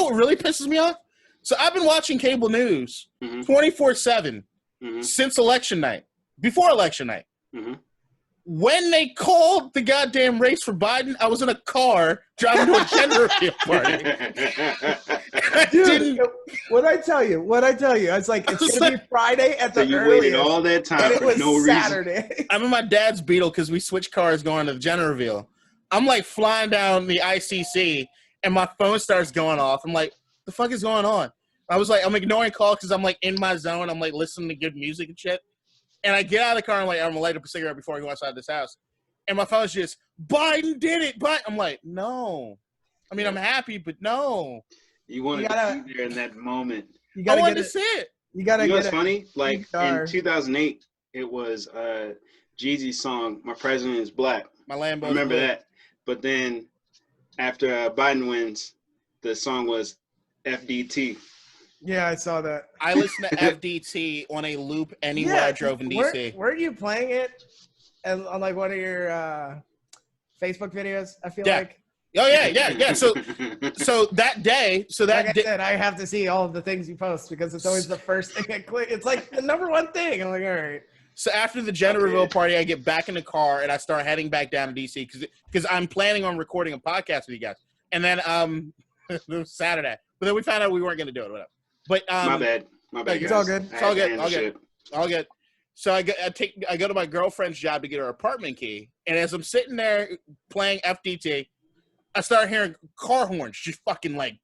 know what really pisses me off? So I've been watching cable news 24/7 since election night, before election night. When they called the goddamn race for Biden, I was in a car driving to a gender reveal party. Dude, what'd I tell you? I was like, it's going to be Friday at the earliest. You waited all that time for no Saturday. reason. I'm in my dad's Beetle because we switched cars going to the gender reveal. I'm like flying down the ICC and my phone starts going off. I'm like, the fuck is going on? I'm ignoring calls because I'm like in my zone. I'm like listening to good music and shit. And I get out of the car and I'm gonna light up a cigarette before I go outside this house. And my phone's just, Biden did it. But I'm like, no. I mean, I'm happy, but no. You want to be there in that moment. I wanted to see it. You know what's funny? Like in 2008, it was Jeezy's song, My President is Black. My Lambo. I remember that. But then after Biden wins, the song was FDT. Yeah, I saw that. I listened to FDT on a loop anywhere I drove in DC. Weren't you playing it on like one of your Facebook videos? I feel like. Oh yeah. So that day, I said, I have to see all of the things you post because it's always the first thing I click. It's like the number one thing. I'm like, all right. So after the gender reveal party, I get back in the car and I start heading back down to DC because I'm planning on recording a podcast with you guys. And then it was Saturday, but then we found out we weren't going to do it. Whatever. But my bad. It's all good. It's all good. So I go to my girlfriend's job to get her apartment key, and as I'm sitting there playing FDT, I start hearing car horns just fucking like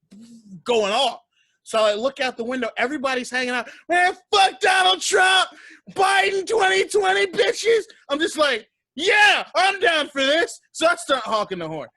going off. So I look out the window. Everybody's hanging out. Man, fuck Donald Trump, Biden 2020 bitches. I'm just like, yeah, I'm down for this. So I start honking the horn,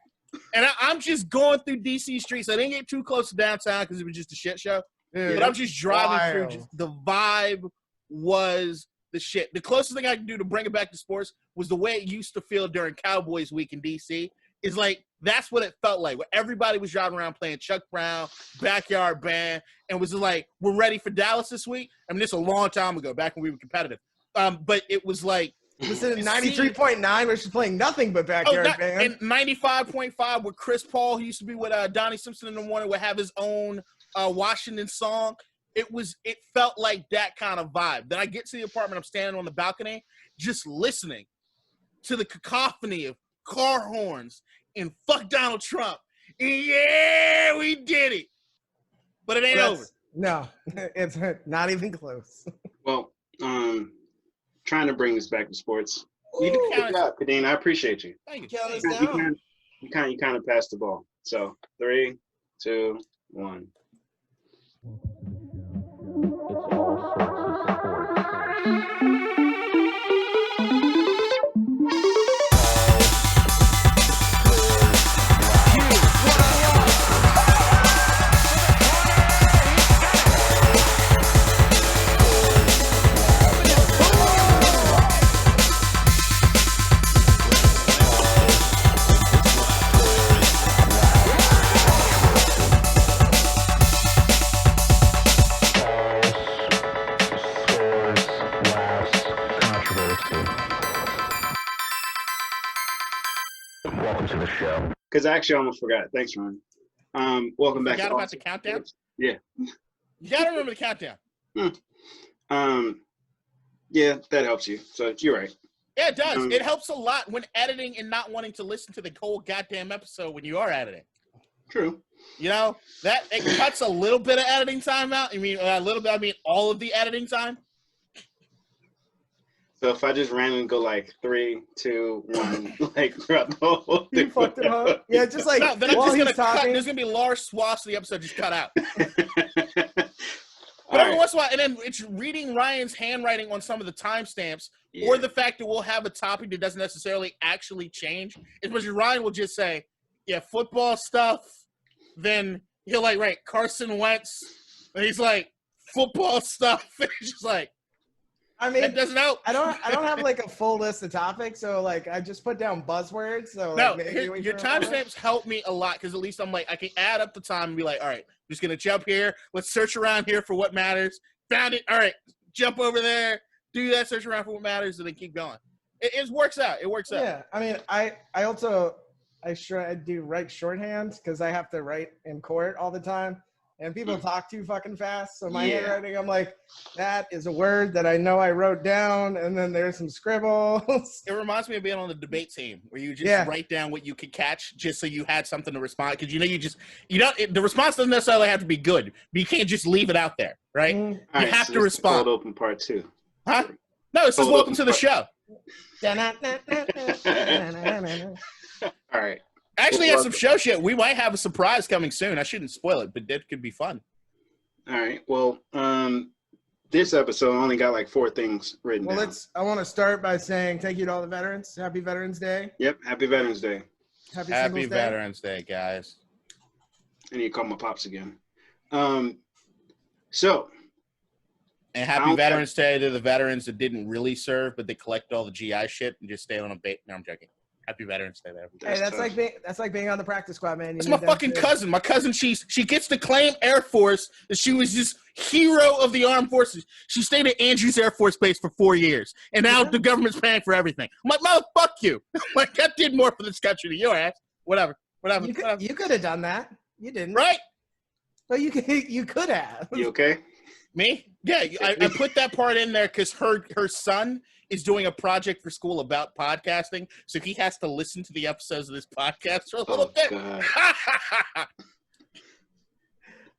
and I'm just going through DC streets. I didn't get too close to downtown because it was just a shit show. But I'm just driving through. Just, the vibe was the shit. The closest thing I could do to bring it back to sports was the way it used to feel during Cowboys Week in DC. Is like that's what it felt like. Where everybody was driving around playing Chuck Brown, Backyard Band, and was like, "We're ready for Dallas this week." I mean, this is a long time ago, back when we were competitive. But it was like. Was it 93.9 where she's playing nothing but Backyard Band? And 95.5 where Chris Paul, who used to be with Donnie Simpson in the morning, would have his own Washington song. It felt like that kind of vibe. Then I get to the apartment, I'm standing on the balcony, just listening to the cacophony of car horns and fuck Donald Trump. And yeah, we did it. But it ain't over. No, it's not even close. Well, trying to bring this back to sports. You did a good job, Kadeen. I appreciate you. Thank you. Count us down. You kind of passed the ball. So 3, 2, 1. Because I actually almost forgot. Thanks, Ron. Welcome back. You forgot about the countdown? Yeah. You got to remember the countdown. Yeah, that helps you. So you're right. Yeah, it does. It helps a lot when editing and not wanting to listen to the whole goddamn episode when you are editing. True. You know, that it cuts a little bit of editing time out. I mean, a little bit. I mean, all of the editing time. So if I just randomly go like 3, 2, 1, like throughout the whole thing. You fucked it up. Yeah, just like no, then I'm just gonna cut. There's gonna be large swaths of the episode just cut out. But every once in a while, and then it's reading Ryan's handwriting on some of the timestamps, or the fact that we'll have a topic that doesn't necessarily actually change. Especially Ryan will just say, "Yeah, football stuff." Then he'll like write Carson Wentz, and he's like, "Football stuff." And he's just like. I mean, it doesn't help. I don't have like a full list of topics, so like I just put down buzzwords. So no, like, your timestamps help me a lot because at least I'm like I can add up the time and be like, all right, I'm just gonna jump here. Let's search around here for what matters. Found it. All right, jump over there. Do that. Search around for what matters, and then keep going. It works out. It works out. Yeah, I mean, I also do write shorthand because I have to write in court all the time. and people talk too fucking fast. So my Yeah. handwriting, I'm like, that is a word that I know I wrote down, and then there's some scribbles. It reminds me of being on the debate team where you just Yeah. write down what you could catch just so you had something to respond. Because the response doesn't necessarily have to be good, but you can't just leave it out there, right? Mm. All You right, have so to this is respond. Cold Open Part 2. Huh? No, it's just Cold welcome open to the show. All right. I actually Well, have some show shit. We might have a surprise coming soon. I shouldn't spoil it, but that could be fun. All right. Well, this episode only got like 4 things written Well, down. I want to start by saying thank you to all the veterans. Happy Veterans Day. Yep. Happy Veterans Day. Happy Happy Singles Day. Veterans Day, guys. I need to call my pops again. So, And I happy don't Veterans Day to the veterans that didn't really serve, but they collect all the GI shit and just stay on a bait. No, I'm joking. Happy Veterans Day to everybody. Hey, that's tough. like being on the practice squad, man. You That's need my them fucking to- cousin. My cousin, she gets to claim Air Force that she was just hero of the armed forces. She stayed at Andrews Air Force Base for 4 years, and now the government's paying for everything. I'm like, mother, fuck you. Like, I did more for this country than your ass. Whatever. You could have done that. You didn't. Right? But you could have. You okay? Me? Yeah, I put that part in there because her son is doing a project for school about podcasting, so he has to listen to the episodes of this podcast for a little bit. God.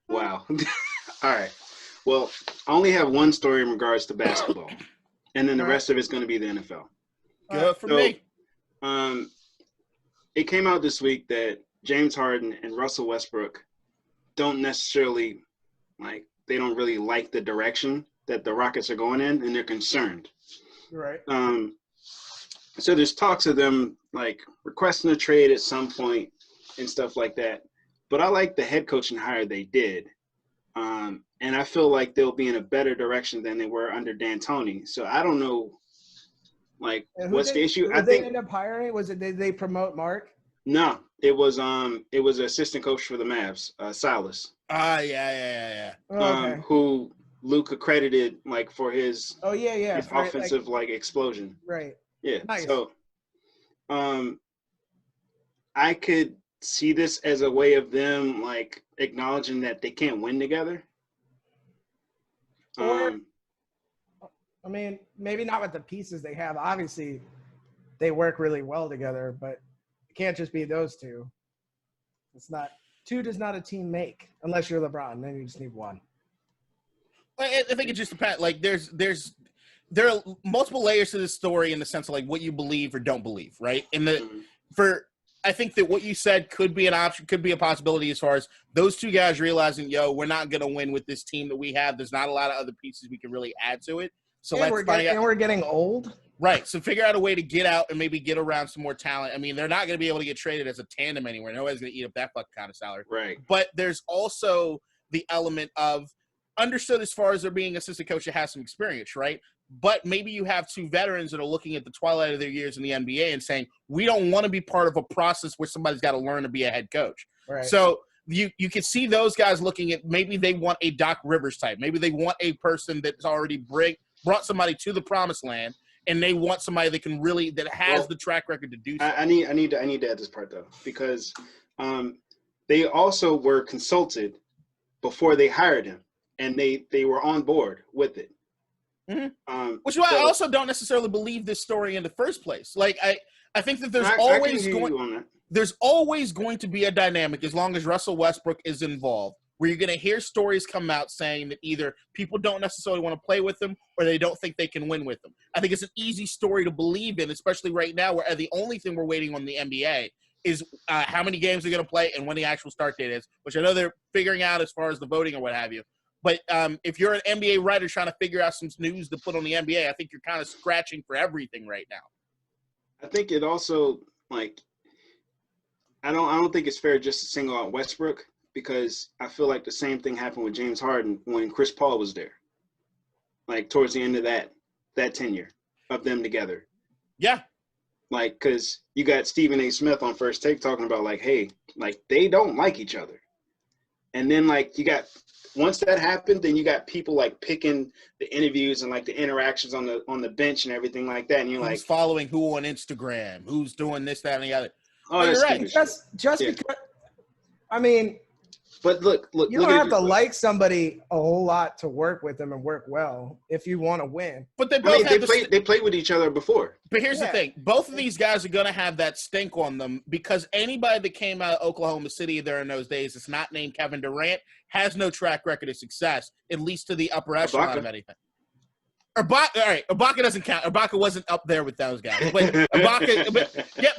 Wow. All right. Well, I only have one story in regards to basketball, and then the rest of it's going to be the NFL. Good for So, me. It came out this week that James Harden and Russell Westbrook don't necessarily they don't really like the direction that the Rockets are going in, and they're concerned. Right. So there's talks of them requesting a trade at some point and stuff like that. But I like the head coaching hire they did. And I feel like they'll be in a better direction than they were under D'Antoni. So I don't know, what's the issue? I think they end up hiring. Was it did they promote Mark? No, it was an assistant coach for the Mavs, Silas. Yeah. Oh, okay. Who Luke accredited for his his his offensive explosion. Right. Yeah. Nice. So I could see this as a way of them acknowledging that they can't win together. Or I mean, maybe not with the pieces they have. Obviously, they work really well together, but it can't just be those two. It's not two does not a team make unless you're LeBron. Then you just need one. I think it just depends. There are multiple layers to this story in the sense of what you believe or don't believe, right? And I think that what you said could be an option, could be a possibility as far as those two guys realizing, we're not going to win with this team that we have. There's not a lot of other pieces we can really add to it. So we're getting old. Right. So figure out a way to get out and maybe get around some more talent. I mean, they're not going to be able to get traded as a tandem anywhere. Nobody's going to eat up that fucking kind of salary. Right. But there's also the element of understood as far as there being assistant coach that has some experience, right? But maybe you have two veterans that are looking at the twilight of their years in the NBA and saying, we don't want to be part of a process where somebody's got to learn to be a head coach. Right. So you can see those guys looking at maybe they want a Doc Rivers type. Maybe they want a person that's already brought somebody to the promised land, and they want somebody that can that has the track record to do so. I need to add this part though, because they also were consulted before they hired him, and they were on board with it. Mm-hmm. Which is why I also don't necessarily believe this story in the first place. I think that there's always going to be a dynamic as long as Russell Westbrook is involved, where you're going to hear stories come out saying that either people don't necessarily want to play with them or they don't think they can win with them. I think it's an easy story to believe in, especially right now where the only thing we're waiting on the NBA is how many games they're going to play and when the actual start date is, which I know they're figuring out as far as the voting or what have you. But if you're an NBA writer trying to figure out some news to put on the NBA, I think you're kind of scratching for everything right now. I think it also I don't think it's fair just to single out Westbrook, because I feel like the same thing happened with James Harden when Chris Paul was there. Towards the end of that tenure of them together. Yeah. Because you got Stephen A. Smith on First Take talking about hey, they don't like each other. And then you got once that happened, then you got people picking the interviews and the interactions on the bench and everything like that. And you're who's following who on Instagram, who's doing this, that, and the other. Oh, you're right. Just because I mean, But look You don't at have it to this way. like somebody a whole lot to work with them and work well if you want to win. But they I both mean, have they played with each other before. But here's the Yeah. thing. Both of these guys are going to have that stink on them because anybody that came out of Oklahoma City there in those days that's not named Kevin Durant has no track record of success, at least to the upper echelon of anything. All right, Ibaka doesn't count. Ibaka wasn't up there with those guys. But Ibaka,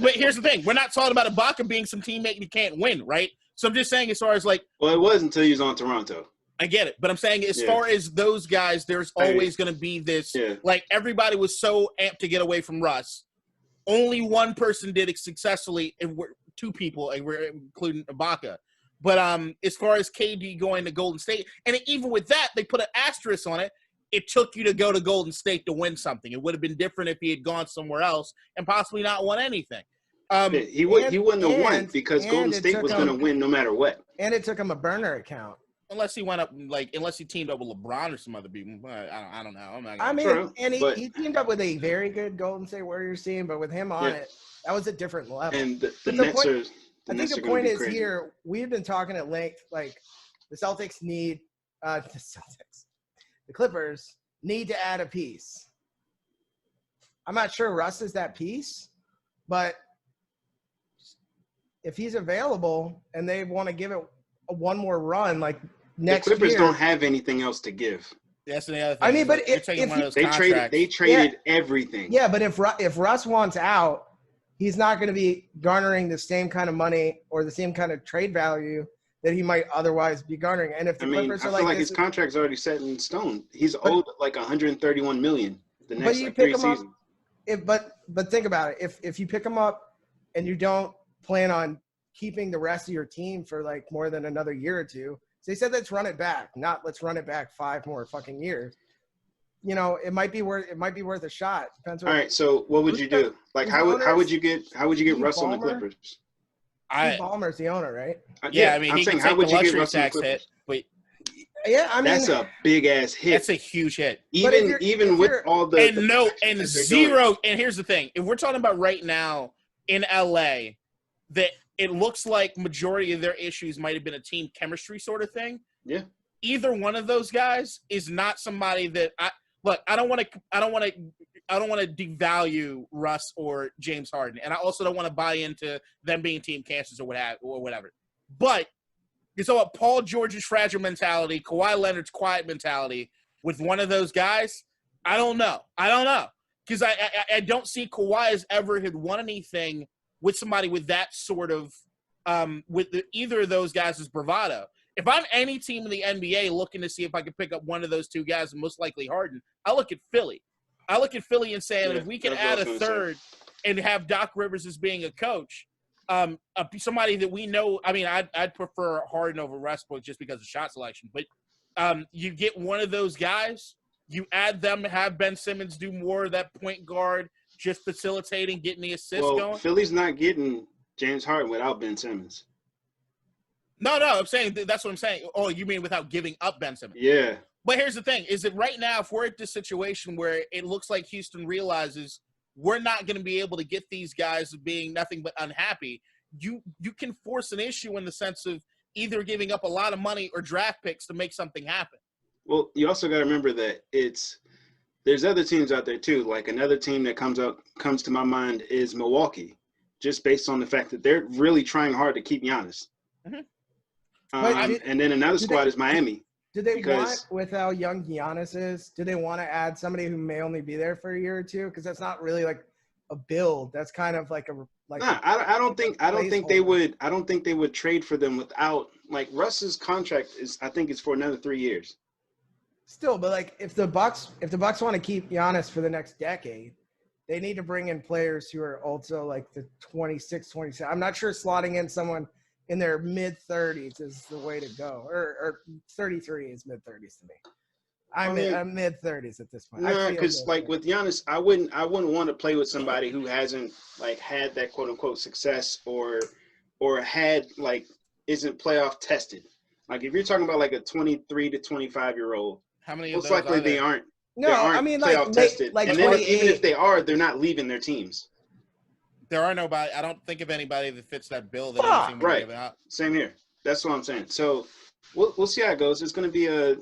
but here's the thing. We're not talking about Ibaka being some teammate you can't win, right? So I'm just saying as far as like – Well, it was until he was on Toronto. I get it. But I'm saying as far as those guys, there's always going to be this like everybody was so amped to get away from Russ. Only one person did it successfully, and two people, and we're including Ibaka. But as far as KD going to Golden State, and even with that, they put an asterisk on it. It took you to go to Golden State to win something. It would have been different if he had gone somewhere else and possibly not won anything. He wouldn't have won because Golden State was going to win no matter what. And it took him a burner account. Unless he went up, unless he teamed up with LeBron or some other people. I don't know. He teamed up with a very good Golden State Warriors team, but with him on it, that was a different level. And the Nets are. I think the point is here, we've been talking at length, like the Celtics need the Clippers need to add a piece. I'm not sure Russ is that piece, but if he's available and they want to give it one more run, like next year. The Clippers don't have anything else to give. That's the other thing. I mean, but if they traded everything. Yeah, but if Russ wants out, he's not going to be garnering the same kind of money or the same kind of trade value that he might otherwise be garnering. And if the Clippers are I feel like his contract's already set in stone. He's owed like $131 million the next 3 seasons. But think about it. If you pick him up and you don't plan on keeping the rest of your team for like more than another year or two, so they said let's run it back, not let's run it back 5 more fucking years. You know, it might be worth a shot. Depends. All right, so what would you do? Like, how would you get Russell on the Clippers? Steve Ballmer's the owner, right? Yeah, I mean, I'm saying, how would you get Russell on the Clippers? But yeah, I mean, that's a big ass hit. That's a huge hit. Even with all the zero. And here's the thing: if we're talking about right now in LA, that it looks like majority of their issues might have been a team chemistry sort of thing. Yeah. Either one of those guys is not somebody that I don't want to devalue Russ or James Harden, and I also don't want to buy into them being team cancers or whatever. But you saw what Paul George's fragile mentality, Kawhi Leonard's quiet mentality with one of those guys. I don't know because I don't see Kawhi has ever had won anything with somebody with that sort of either of those guys' bravado. If I'm any team in the NBA looking to see if I can pick up one of those two guys, and most likely Harden, I look at Philly. I look at Philly and say, if we can add a third and have Doc Rivers as being a coach, somebody that we know. I mean, I'd prefer Harden over Westbrook just because of shot selection. But you get one of those guys, you add them, have Ben Simmons do more of that point guard, just facilitating, getting the assists going. Philly's not getting James Harden without Ben Simmons. No, I'm saying that's what I'm saying. Oh, you mean without giving up Ben Simmons? Yeah. But here's the thing: is that right now, if we're at this situation where it looks like Houston realizes we're not going to be able to get these guys being nothing but unhappy, you can force an issue in the sense of either giving up a lot of money or draft picks to make something happen. Well, you also got to remember that there's other teams out there too. Like another team that comes to my mind is Milwaukee, just based on the fact that they're really trying hard to keep Giannis. Mm-hmm. And then another squad is Miami. Do they want, with how young Giannis is, do they want to add somebody who may only be there for a year or two? Because that's not really like a build. That's kind of like I don't think they would. I don't think they would trade for them without like Russ's contract is. I think it's for another 3 years. Still, but like if the Bucks want to keep Giannis for the next decade, they need to bring in players who are also like the 26, 27. I'm not sure slotting in someone in their mid-30s is the way to go. Or 33 is mid-30s to me. I'm mid-30s at this point. No, because like with Giannis, I wouldn't want to play with somebody who hasn't like had that quote-unquote success or had like isn't playoff tested. Like if you're talking about like a 23 to 25-year-old, how many most likely they aren't. No, they aren't I mean playoff tested. Like and then even if they are, they're not leaving their teams. There are nobody. I don't think of anybody that fits that bill. Right. Same here. That's what I'm saying. So we'll see how it goes. It's gonna be a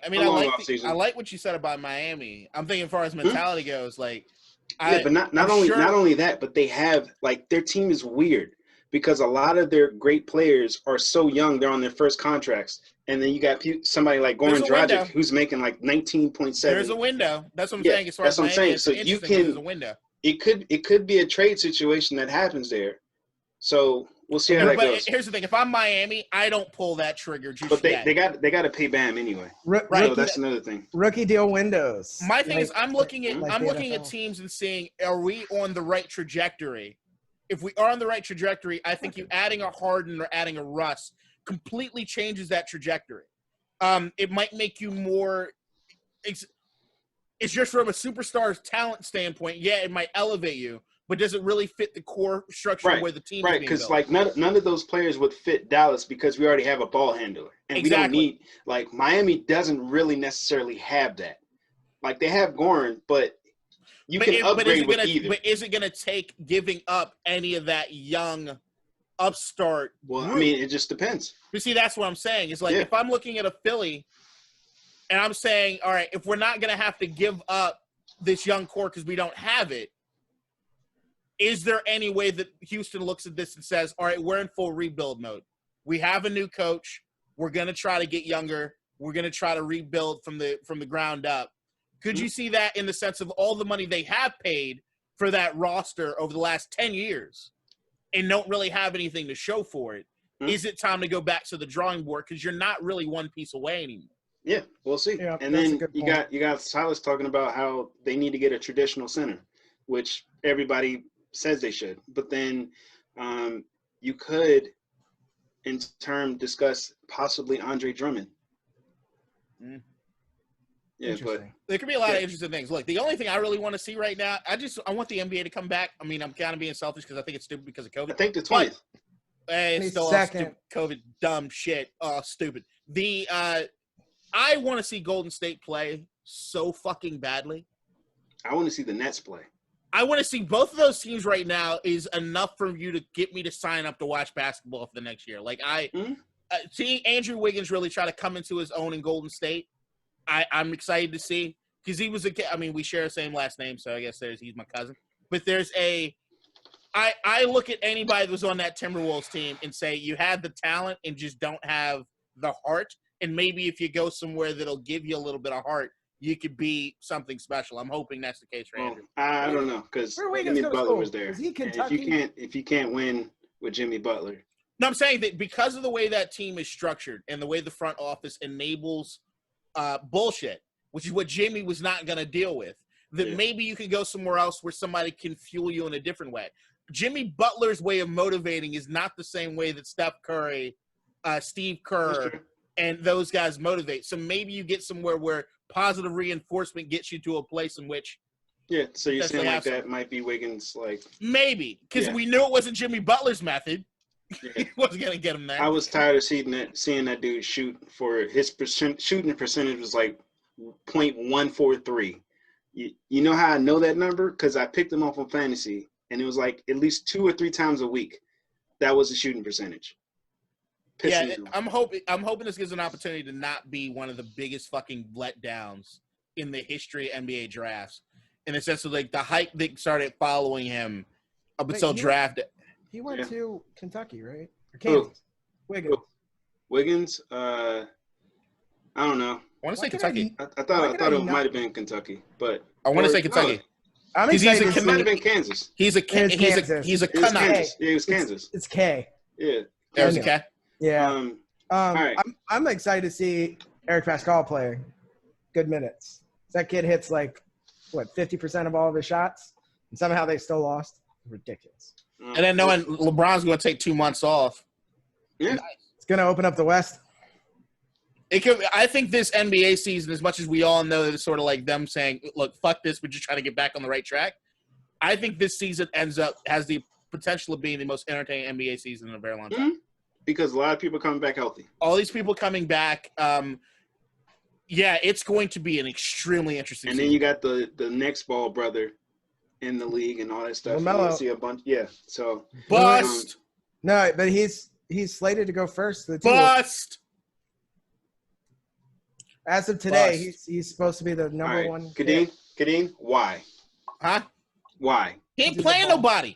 I mean, a I long like offseason. what you said about Miami. I'm thinking, as far as mentality goes, like, Yeah, but not only that, but they have like their team is weird because a lot of their great players are so young; they're on their first contracts, and then you got somebody like Goran Dragic who's making like 19.7. There's a window. That's what I'm saying. As far as that's what I'm Miami, saying. it's So interesting. There's a window. It could be a trade situation that happens there. So we'll see how that goes. Here's the thing: if I'm Miami, I don't pull that trigger just but yet. They got to pay Bam anyway. Right. So that's another thing. Rookie deal windows. My thing is, I'm looking at NFL. teams and seeing, are we on the right trajectory? If we are on the right trajectory, I think you adding a Harden or adding a Russ completely changes that trajectory. It might make you more. It's just from a superstar's talent standpoint. Yeah, it might elevate you, but does it really fit the core structure where the team is being because built? like none of those players would fit Dallas because we already have a ball handler, and we don't need like Miami doesn't really necessarily have that. Like they have Goran, but you can upgrade with either. But is it going to take giving up any of that young upstart? Well, I mean, it just depends. But see, that's what I'm saying. It's like if I'm looking at a Philly, and I'm saying, all right, if we're not going to have to give up this young core because we don't have it, is there any way that Houston looks at this and says, all right, we're in full rebuild mode. We have a new coach. We're going to try to get younger. We're going to try to rebuild from the ground up. Could you see that in the sense of all the money they have paid for that roster over the last 10 years and don't really have anything to show for it? Is it time to go back to the drawing board because you're not really one piece away anymore? Yeah, we'll see. Yeah, and then you got Silas talking about how they need to get a traditional center, which everybody says they should. But then you could, in turn, discuss possibly Andre Drummond. Yeah, but there could be a lot of interesting things. Look, the only thing I really want to see right now, I want the NBA to come back. I mean, I'm kind of being selfish because I think it's stupid because of COVID. I think the 20th. It's still all stupid COVID dumb shit. Oh, stupid. I want to see Golden State play so fucking badly. I want to see the Nets play. I want to see both of those teams right now is enough for you to get me to sign up to watch basketball for the next year. Like seeing Andrew Wiggins really try to come into his own in Golden State, I'm excited to see because he was we share the same last name, so I guess he's my cousin. But I look at anybody that was on that Timberwolves team and say you have the talent and just don't have the heart. And maybe if you go somewhere that'll give you a little bit of heart, you could be something special. I'm hoping that's the case for Andrew. I don't know because Jimmy Butler was there. Is he Kentucky? If you can't win with Jimmy Butler. No, I'm saying that because of the way that team is structured and the way the front office enables bullshit, which is what Jimmy was not going to deal with, that maybe you can go somewhere else where somebody can fuel you in a different way. Jimmy Butler's way of motivating is not the same way that Steph Curry, Steve Kerr, and those guys motivate. So maybe you get somewhere where positive reinforcement gets you to a place in which so you're saying like that might be Wiggins maybe because we knew it wasn't Jimmy Butler's method. He wasn't going to get him there. I was tired of seeing that dude shoot for his shooting percentage was like .143. You know how I know that number? Because I picked him up on fantasy and it was like at least 2 or 3 times a week. That was the shooting percentage. I'm hoping this gives an opportunity to not be one of the biggest fucking letdowns in the history of NBA drafts. In the sense of like the hype that started following him up until draft. He went to Kentucky, right? Or Kansas. Wiggins. I don't know. I want to say Kentucky. I thought it might have been Kentucky, but I want to say Kentucky. I'm excited. It might have been Kansas. He's a Canuck. Kansas. It was Kansas. It's K. Yeah. There was a K. Yeah. All right. I'm excited to see Eric Pascal play good minutes. That kid hits 50% of all of his shots, and somehow they still lost. Ridiculous. And then knowing LeBron's going to take 2 months off. Yeah. It's going to open up the West. I think this NBA season, as much as we all know that it's sort of like them saying, look, fuck this, we're just trying to get back on the right track. I think this season has the potential of being the most entertaining NBA season in a very long time. Mm-hmm. Because a lot of people are coming back healthy. All these people coming back. It's going to be an extremely interesting season. And then you got the next ball brother in the league and all that stuff. LaMelo. You see a bunch. So bust. No, but he's slated to go first to the team. Bust. As of today, Bust. he's supposed to be the number one. Kadeem, why? Huh? Why? He ain't playing nobody.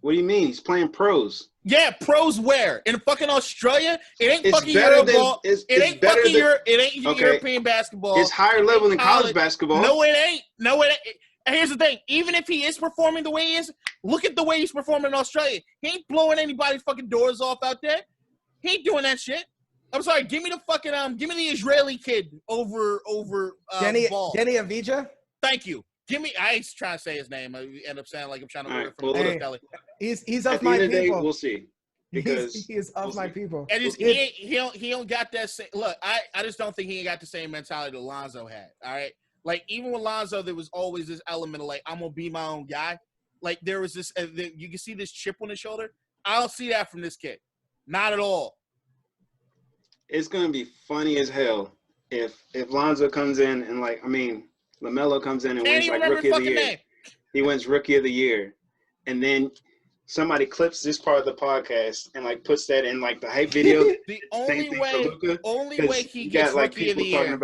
What do you mean? He's playing pros. Yeah, pros where? In fucking Australia? It ain't It's fucking better Euroball. than- It ain't better fucking than- European basketball. It's higher level than college basketball. No, it ain't. No, it ain't. And here's the thing. Even if he is performing the way he is, look at the way he's performing in Australia. He ain't blowing anybody's fucking doors off out there. He ain't doing that shit. I'm sorry. Give me the fucking give me the Israeli kid over Ball. Denny Avdija? Thank you. Give me. I ain't trying to say his name. I end up sounding like I'm trying to order from Hey, Kelly. He's At of the my end of the day, people. we'll see. Because He is of my people. And he don't got that same look. I just don't think he ain't got the same mentality that Lonzo had. All right, like even with Lonzo, there was always this element of like I'm gonna be my own guy. Like there was this, you can see this chip on his shoulder. I don't see that from this kid, not at all. It's gonna be funny as hell if Lonzo comes in and LaMelo comes in and wins like Rookie of the Year. Name. He wins Rookie of the Year, and then somebody clips this part of the podcast and like puts that in like the hype video. The only way he gets Rookie of the Year.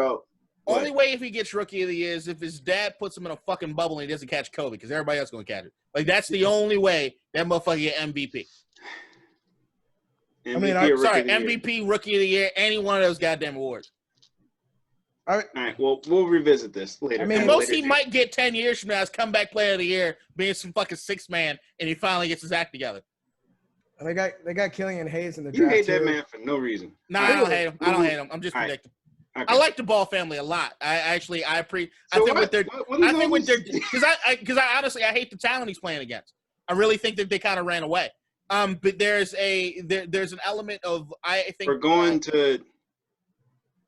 Only way if he gets Rookie of the Year is if his dad puts him in a fucking bubble and he doesn't catch COVID because everybody else is going to catch it. Like, that's the only way that motherfucker get MVP. MVP, Rookie of the Year, any one of those goddamn awards. All right, well, we'll revisit this later. I mean, the most he might get 10 years from now is comeback player of the year, being some fucking sixth man, and he finally gets his act together. They got Killian Hayes in the draft. You hate that too. man for no reason. No, I don't hate him. I don't hate him. I'm just predicting. Okay. I like the Ball family a lot. I think because I honestly hate the talent he's playing against. I really think that they kind of ran away. But there's an element of I think we're going to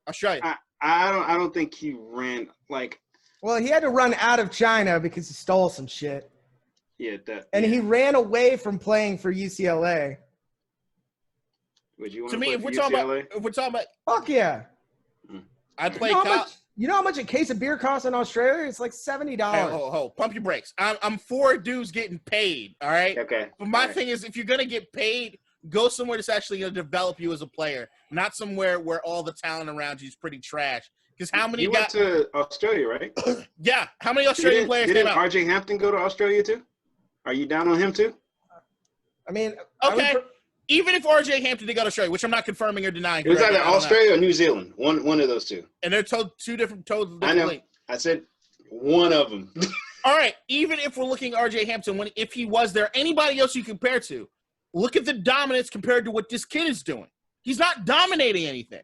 Australia. I don't think he ran like. Well, he had to run out of China because he stole some shit. Yeah, he ran away from playing for UCLA. Would you want to me, if we're talking about, fuck yeah. I play. You know how much a case of beer costs in Australia? It's like $70. Hey, pump your brakes. I'm for dudes getting paid. All right. Okay. But my thing is, if you're gonna get paid, go somewhere that's actually gonna develop you as a player, not somewhere where all the talent around you is pretty trash. Because how many went to Australia, right? Yeah. How many Australian players came out? RJ Hampton go to Australia too? Are you down on him too? I mean, okay. Even if RJ Hampton did go to Australia, which I'm not confirming or denying. It was either Australia or New Zealand. One of those two. And they're two different I know. I said one of them. All right. Even if we're looking at RJ Hampton, if he was there, anybody else you compare to, look at the dominance compared to what this kid is doing. He's not dominating anything.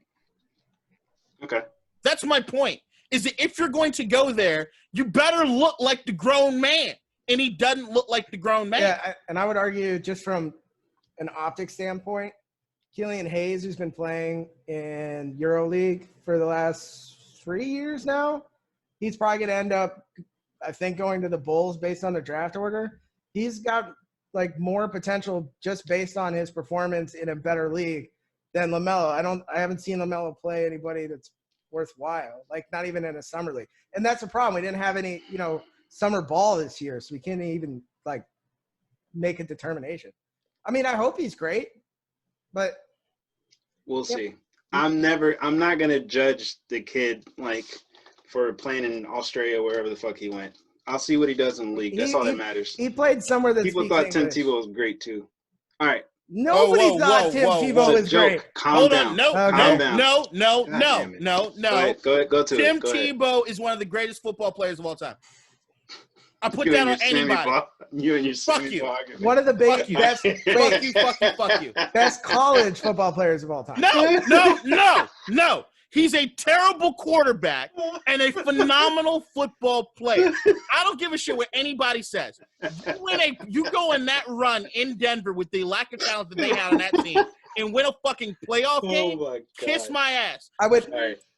Okay. That's my point. Is that if you're going to go there, you better look like the grown man. And he doesn't look like the grown man. Yeah, and I would argue just from an optic standpoint, Killian Hayes, who's been playing in EuroLeague for the last 3 years now, he's probably going to end up, I think, going to the Bulls based on the draft order. He's got like more potential just based on his performance in a better league than LaMelo. I haven't seen LaMelo play anybody that's worthwhile, like not even in a summer league. And that's the problem. We didn't have any, summer ball this year, so we can't even like make a determination. I mean, I hope he's great, but we'll see. I'm not gonna judge the kid like for playing in Australia, wherever the fuck he went. I'll see what he does in the league. That's all that matters. He played somewhere that people thought Tim Tebow was great too. All right. Nobody thought Tim Tebow was great. Calm down. No. Go to Tim Tebow is one of the greatest football players of all time. I put that on anybody. You and your fuck you. One of the best fuck you. Best college football players of all time. No. He's a terrible quarterback and a phenomenal football player. I don't give a shit what anybody says. You go in that run in Denver with the lack of talent that they had on that team and win a fucking playoff game, kiss my ass. I would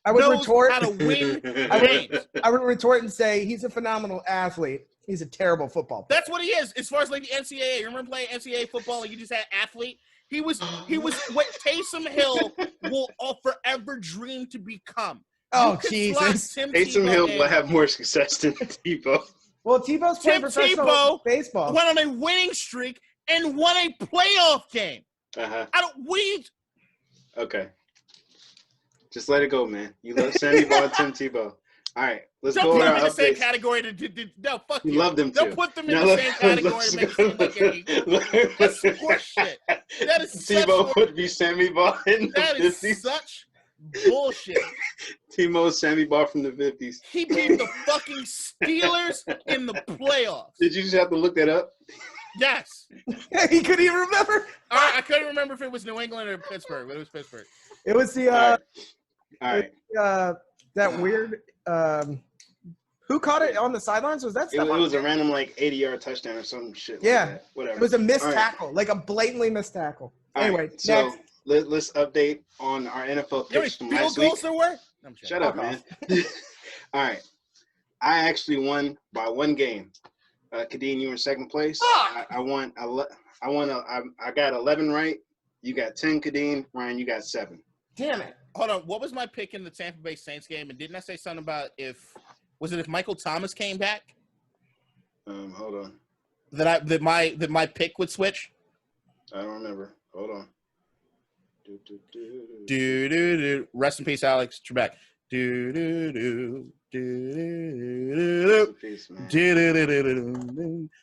retort how to win games. I would retort and say he's a phenomenal athlete. He's a terrible football player. That's what he is. As far as like the NCAA, you remember playing NCAA football and you just had athlete? He was what Taysom Hill will forever dream to become. Oh, Jesus. Taysom Hill will have more success than Tebow. Well, Tebow's playing professional baseball. Went on a winning streak and won a playoff game. Uh-huh. Okay. Just let it go, man. You love Sammy Ball and Tim Tebow. All right, let's Don't go put over them in our the same updates. category. No, fuck you. You love them too. Don't put them in the same category to make it seem like you're equal. That's horseshit. That is Tebow would be Sammy Ball in the 50s. That is such bullshit. Tebow, Sammy Ball from the 50s. He beat the fucking Steelers in the playoffs. Did you just have to look that up? Yes. He couldn't even remember. I couldn't remember if it was New England or Pittsburgh, but it was Pittsburgh. It was the All right. that weird who caught it on the sidelines? Was that It stuff? was a random like 80-yard touchdown or some shit. Yeah. Like that. Whatever. It was a missed All right. tackle, like a blatantly missed tackle. All Anyway, right, so next. let's update on our NFL You know picks how from many last field week. goals there were? I'm sure. Shut up, man. All right. I actually won by one game. Kadeen, you were in second place. Fuck! I got 11 right. You got 10, Kadeen. Ryan, you got 7. Damn it. Hold on. What was my pick in the Tampa Bay Saints game? And didn't I say something about if Michael Thomas came back Hold on. that my pick would switch? I don't remember. Hold on. Do. Rest in peace, Alex Trebek. Do. Peace, man.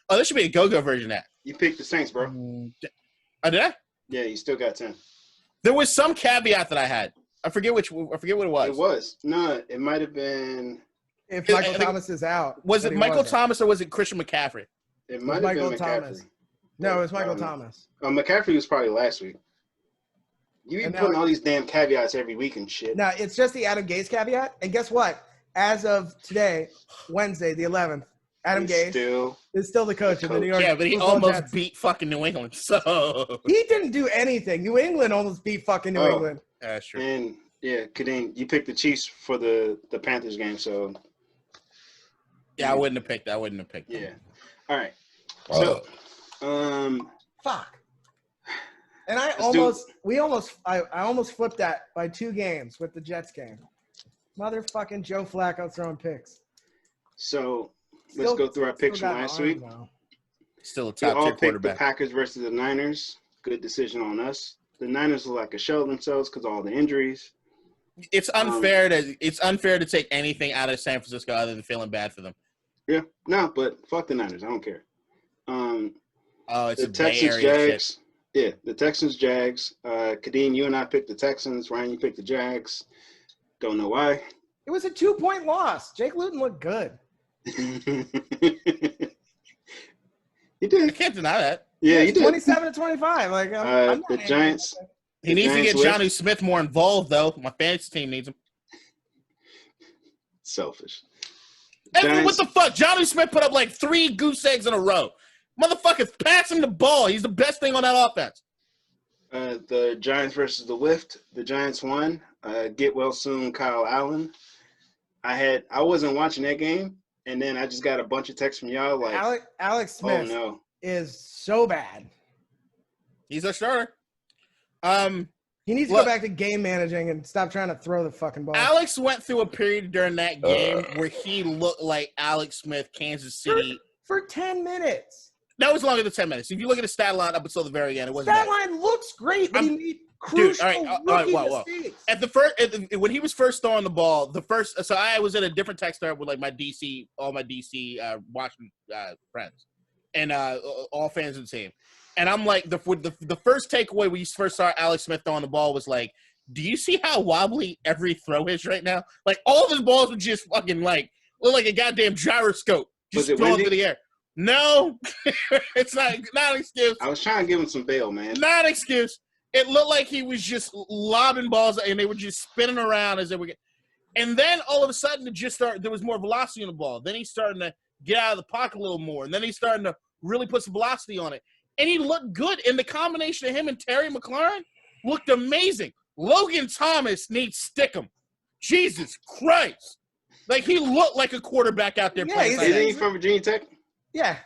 Oh, there should be a go-go version of that. You picked the Saints, bro. Oh, did I? Yeah, you still got 10. There was some caveat that I had. I forget what it was. It was. No, it might have been. If Michael Thomas is out. Was but it he Michael wasn't. Thomas or was it Christian McCaffrey? It might have been Michael McCaffrey. Thomas. No, it was Michael Thomas. McCaffrey was probably last week. You be And putting now- all these damn caveats every week and shit. No, it's just the Adam Gase caveat. And guess what? As of today, Wednesday, the 11th, Adam Gase is still the coach of the New York. Yeah, but he Football almost Jets. beat fucking New England. So He didn't do anything. New England almost beat fucking New England. that's true. And yeah, Kadeen, you picked the Chiefs for the Panthers game, so Yeah, I wouldn't have picked that. yeah. All right. So, Fuck. And I almost flipped that by 2 games with the Jets game. Motherfucking Joe Flacco throwing picks. So let's go through our picks from last week. Still a We top all tier picked the quarterback. Packers versus the Niners. Good decision on us. The Niners look like a shell of themselves because of all the injuries. It's unfair to take anything out of San Francisco other than feeling bad for them. Yeah, no, but fuck the Niners. I don't care. It's The a Bay Texans, Area Jags. shit. Yeah, the Texans, Jags. Kadeen, you and I picked the Texans. Ryan, you picked the Jags. Don't know why. It was a 2-point loss. Jake Luton looked good. He I did. can't deny that. Yeah, he did. 27-25. Like I'm The not Giants. He needs to get Giants Johnny Smith more involved, though. My fantasy team needs him. Selfish. And what the fuck? Johnny Smith put up like 3 goose eggs in a row. Motherfucker's passing the ball. He's the best thing on that offense. The Giants versus the Wift. The Giants won. Get well soon, Kyle Allen. I wasn't watching that game, and then I just got a bunch of texts from y'all like, Alex Smith oh no. is so bad. He's our starter. He needs to Look, go back to game managing and stop trying to throw the fucking ball. Alex went through a period during that game where he looked like Alex Smith, Kansas City. For 10 minutes. That was longer than 10 minutes. If you look at the stat line up until the very end, it wasn't That bad. line looks great, but he made crucial rookie mistakes. At when he was first throwing the ball, so I was in a different text thread with like all my DC watching friends, and all fans of the team. And I'm like, the first takeaway when you first saw Alex Smith throwing the ball was like, do you see how wobbly every throw is right now? Like all of his balls would just fucking like look like a goddamn gyroscope, just throwing through the air. No, it's not an excuse. I was trying to give him some bail, man. Not an excuse. It looked like he was just lobbing balls and they were just spinning around as they were getting. And then all of a sudden there was more velocity on the ball. Then he's starting to get out of the pocket a little more. And then he's starting to really put some velocity on it. And he looked good. And the combination of him and Terry McLaurin looked amazing. Logan Thomas needs Stickum. Jesus Christ. Like he looked like a quarterback out there playing. Isn't he from Virginia Tech? Yeah.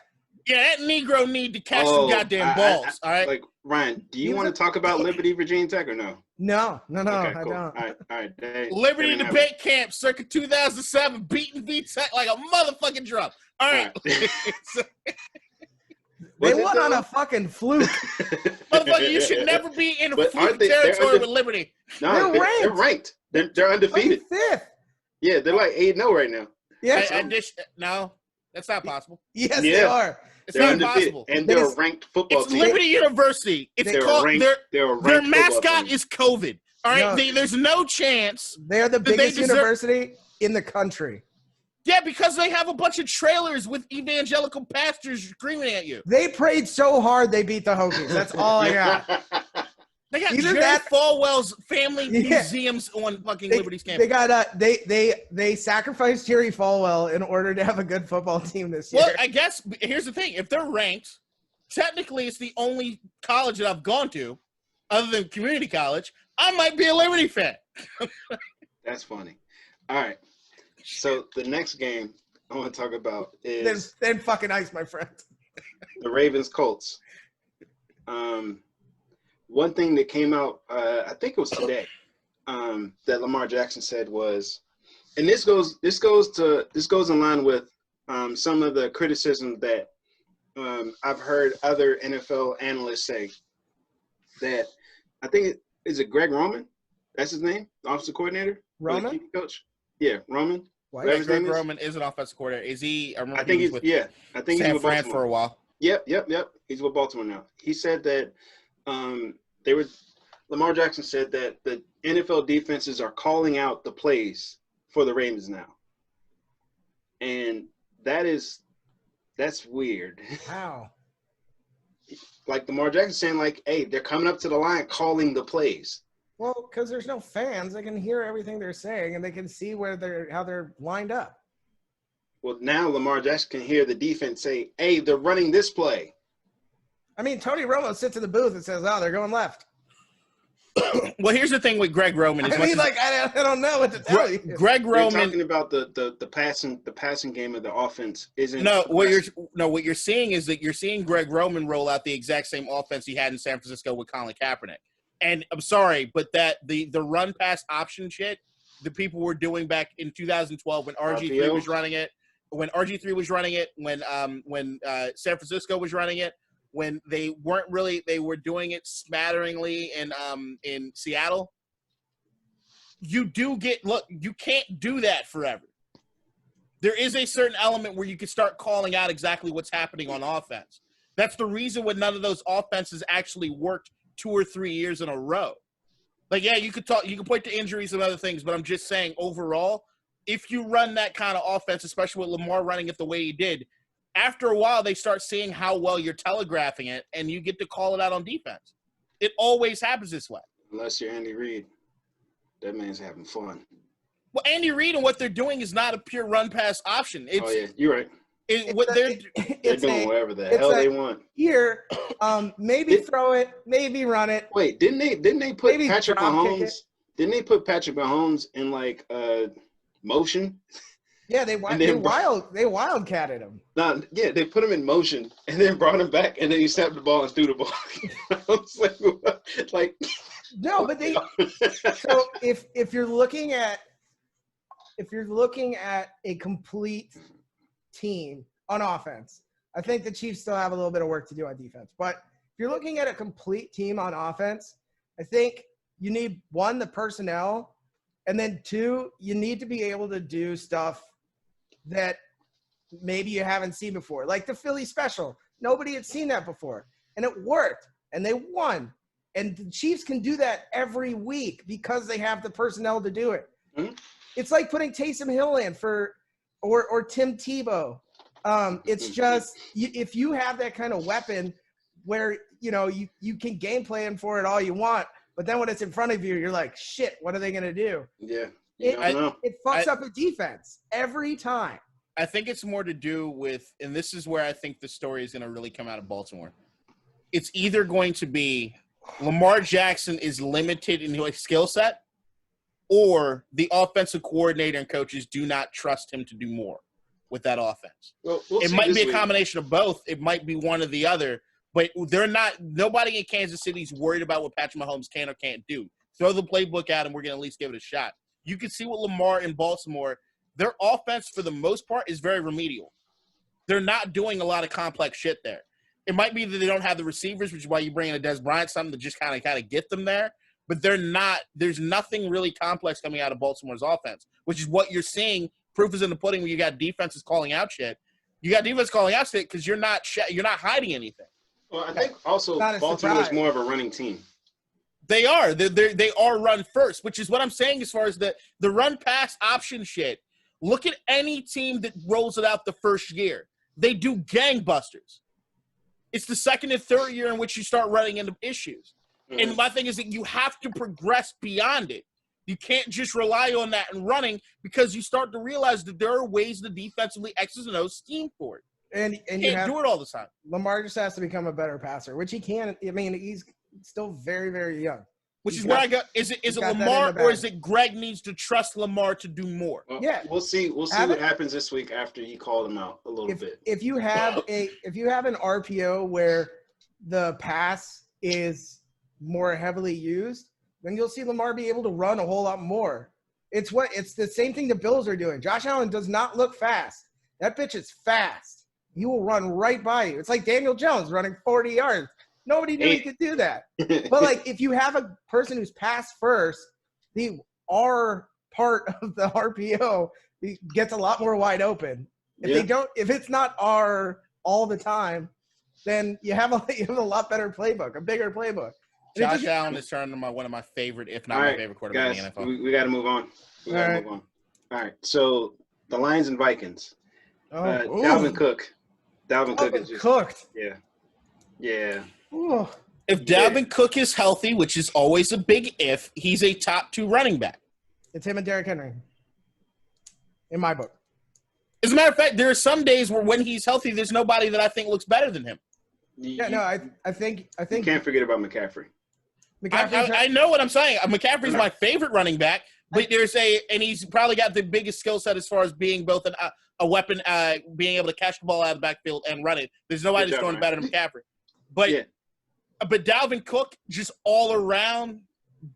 Yeah, that Negro need to catch some goddamn balls. All right. Like Ryan, do you want to talk about Liberty, Virginia Tech, or no? No, Okay, I cool. don't. All right. Liberty Debate Camp, circa 2007, beating V-Tech like a motherfucking drum. All right. They Was it won on though? a fucking fluke. Motherfucker, you should never be in But fluke aren't they- territory with Liberty. No, They're they're ranked. They're undefeated. 25th. Yeah, they're like 8-0 right now. Yeah. No, that's not possible. Yes, they Yeah. are. It's They're not undefeated, possible. and they're a ranked football It's team. Liberty University. It's They're called ranked. They're a their ranked mascot football team. is COVID. All right, No. there's no chance. They're the Did they biggest deserve- university in the country. Yeah, because they have a bunch of trailers with evangelical pastors screaming at you. They prayed so hard they beat the Hokies. That's all I got. They got Either Jerry that- Falwell's family Yeah. museums on fucking Liberty's They campus. got they sacrificed Jerry Falwell in order to have a good football team this year. Well, I guess here's the thing: if they're ranked, technically it's the only college that I've gone to, other than community college. I might be a Liberty fan. That's funny. All right. So the next game I want to talk about is then fucking ice, my friend. the Ravens Colts. One thing that came out, I think it was today, that Lamar Jackson said was, and this goes in line with some of the criticism that I've heard other NFL analysts say, that I think is it Greg Roman? That's his name, the offensive coordinator, Roman? or the coach. Yeah, Roman. What? Whatever his Greg name is. Roman is an offensive coordinator. Is he? I think he's with I think he's San with Fran Baltimore for a while. Yep. He's with Baltimore now. He said that Lamar Jackson said that the NFL defenses are calling out the plays for the Ravens now. And that's weird. Wow. Like Lamar Jackson saying like, hey, they're coming up to the line calling the plays. Well, because there's no fans, they can hear everything they're saying and they can see how they're lined up. Well, now Lamar Jackson can hear the defense say, hey, they're running this play. I mean, Tony Romo sits in the booth and says, "Oh, they're going left." Well, here's the thing with Greg Roman. I mean, like I don't know what to tell you. Greg You're Roman. talking about the passing game of the offense isn't. No, what you're seeing is that you're seeing Greg Roman roll out the exact same offense he had in San Francisco with Colin Kaepernick. And I'm sorry, but that the run pass option shit the people were doing back in 2012 when RG3 was running it, when San Francisco was running it, when they weren't really, they were doing it smatteringly in Seattle. You can't do that forever. There is a certain element where you can start calling out exactly what's happening on offense. That's the reason why none of those offenses actually worked 2 or 3 years in a row. Like, yeah, you could point to injuries and other things, but I'm just saying overall, if you run that kind of offense, especially with Lamar running it the way he did, after a while they start seeing how well you're telegraphing it, and you get to call it out on defense. It always happens this way. Unless you're Andy Reid, that man's having fun. Well, Andy Reid and what they're doing is not a pure run pass option. It's, oh yeah, you're right. They're doing whatever the hell they want. Here, maybe throw it, maybe run it. Wait, didn't they put Maybe Patrick drop kick Mahomes? it. Didn't they put Patrick Mahomes in like motion? Yeah, they wildcatted him. They put him in motion and then brought him back, and then he snapped the ball and threw the ball. I was like, what? Like no, but they. So if you're looking at a complete team on offense, I think the Chiefs still have a little bit of work to do on defense. But if you're looking at a complete team on offense, I think you need, one, the personnel, and then two, you need to be able to do stuff that maybe you haven't seen before. Like the Philly special. Nobody had seen that before. And it worked. And they won. And the Chiefs can do that every week because they have the personnel to do it. Mm-hmm. It's like putting Taysom Hill in or Tim Tebow. It's just if you have that kind of weapon where you can game plan for it all you want, but then when it's in front of you, you're like, shit, what are they gonna do? Yeah, it fucks up a defense every time. I think it's more to do with, and this is where I think the story is going to really come out of Baltimore. It's either going to be Lamar Jackson is limited in his skill set, or the offensive coordinator and coaches do not trust him to do more with that offense. Well, it might be a combination of both. It might be one or the other, but they're not. Nobody in Kansas City is worried about what Patrick Mahomes can or can't do. Throw the playbook at him. We're going to at least give it a shot. You can see what Lamar in Baltimore, their offense for the most part is very remedial. They're not doing a lot of complex shit there. It might be that they don't have the receivers, which is why you bring in a Des Bryant, something to just kind of get them there. But they're not. There's nothing really complex coming out of Baltimore's offense, which is what you're seeing. Proof is in the pudding when you got defenses calling out shit. You got defense calling out shit because you're not hiding anything. Well, I think also Baltimore is more of a running team. They are. They are run first, which is what I'm saying as far as the run pass option shit. Look at any team that rolls it out the first year. They do gangbusters. It's the second and third year in which you start running into issues. Mm-hmm. And my thing is that you have to progress beyond it. You can't just rely on that and running because you start to realize that there are ways to defensively X's and O's scheme for it. And you can't do it all the time. Lamar just has to become a better passer, which he can. I mean, he's still very, very young. Which is where I got. Is it Lamar or is it Greg needs to trust Lamar to do more? Well, yeah, we'll see. We'll see what happens this week after he called him out a little bit. If you have an RPO where the pass is more heavily used, then you'll see Lamar be able to run a whole lot more. It's the same thing the Bills are doing. Josh Allen does not look fast. That bitch is fast. He will run right by you. It's like Daniel Jones running 40 yards. Nobody knew he could do that. But, like, if you have a person who's pass first, the R part of the RPO gets a lot more wide open. If it's not R all the time, then you have a lot better playbook, a bigger playbook. Josh Allen is turning to one of my favorite, if not my favorite quarterback in the NFL. We got to move on. All right. So the Lions and Vikings. Dalvin Cook. Dalvin Cook is just cooked. Yeah. Yeah. Ooh. If Dalvin Cook is healthy, which is always a big if, he's a top 2 running back. It's him and Derrick Henry. In my book. As a matter of fact, there are some days where when he's healthy, there's nobody that I think looks better than him. I think you can't forget about McCaffrey. I know what I'm saying. McCaffrey's my favorite running back, but and he's probably got the biggest skill set as far as being both a weapon, being able to catch the ball out of the backfield and run it. There's nobody that's throwing better than McCaffrey. But Dalvin Cook, just all around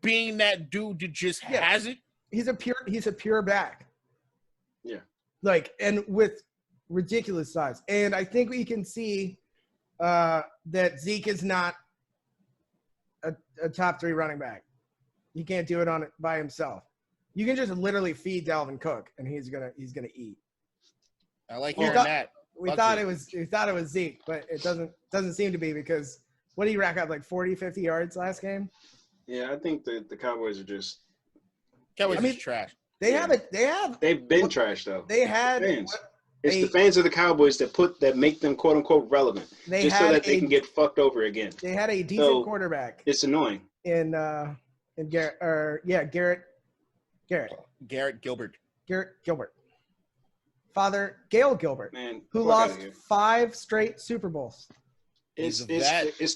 being that dude that just has it. He's a pure back. Yeah. And with ridiculous size. And I think we can see that Zeke is not a top 3 running back. He can't do it by himself. You can just literally feed Dalvin Cook and he's gonna eat. I like hearing that. We thought it was Zeke, but it doesn't seem to be because what did he rack up, like 40, 50 yards last game? Yeah, I think the Cowboys are just trash. They've been trash though. They had fans. It's the fans of the Cowboys that make them quote unquote relevant, so that they can get fucked over again. They had a decent quarterback. It's annoying. In Garrett Gilbert. Father Gail Gilbert, who lost 5 straight Super Bowls. It's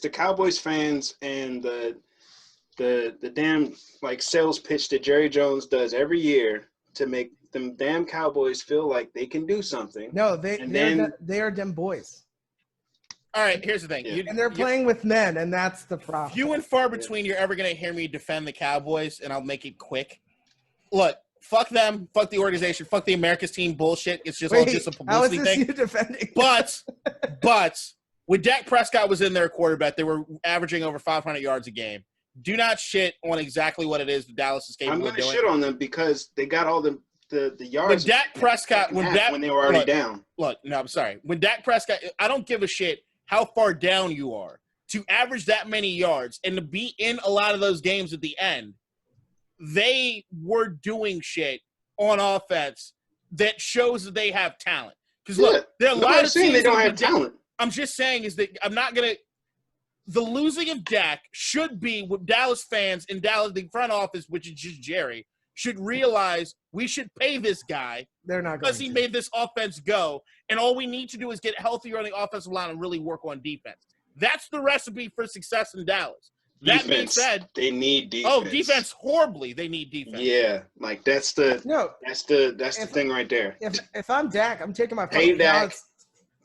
the Cowboys fans and the damn sales pitch that Jerry Jones does every year to make them damn Cowboys feel like they can do something. No, they are them boys. All right, here's the thing. Yeah. And they're playing with men, and that's the problem. Few and far between you're ever going to hear me defend the Cowboys, and I'll make it quick. Look, fuck them, fuck the organization, fuck the America's team bullshit. It's just all just a publicity thing. You defending? But when Dak Prescott was in their quarterback, they were averaging over 500 yards a game. Do not shit on exactly what it is that Dallas is capable of doing. I'm going to shit on them because they got all the yards. When Dak Prescott, when they were already down. Look, no, I'm sorry. When Dak Prescott, I don't give a shit how far down you are. To average that many yards and to be in a lot of those games at the end, they were doing shit on offense that shows that they have talent. Because look, there are a lot of teams they don't have talent. I'm just saying is that I'm not going to – the losing of Dak should be what Dallas fans in Dallas, the front office, which is just Jerry, should realize we should pay this guy because he made this offense go. And all we need to do is get healthier on the offensive line and really work on defense. That's the recipe for success in Dallas. Defense. That being said, they need defense. Oh, defense horribly. They need defense. Yeah, that's the thing right there. If I'm Dak, I'm taking my pay Dak.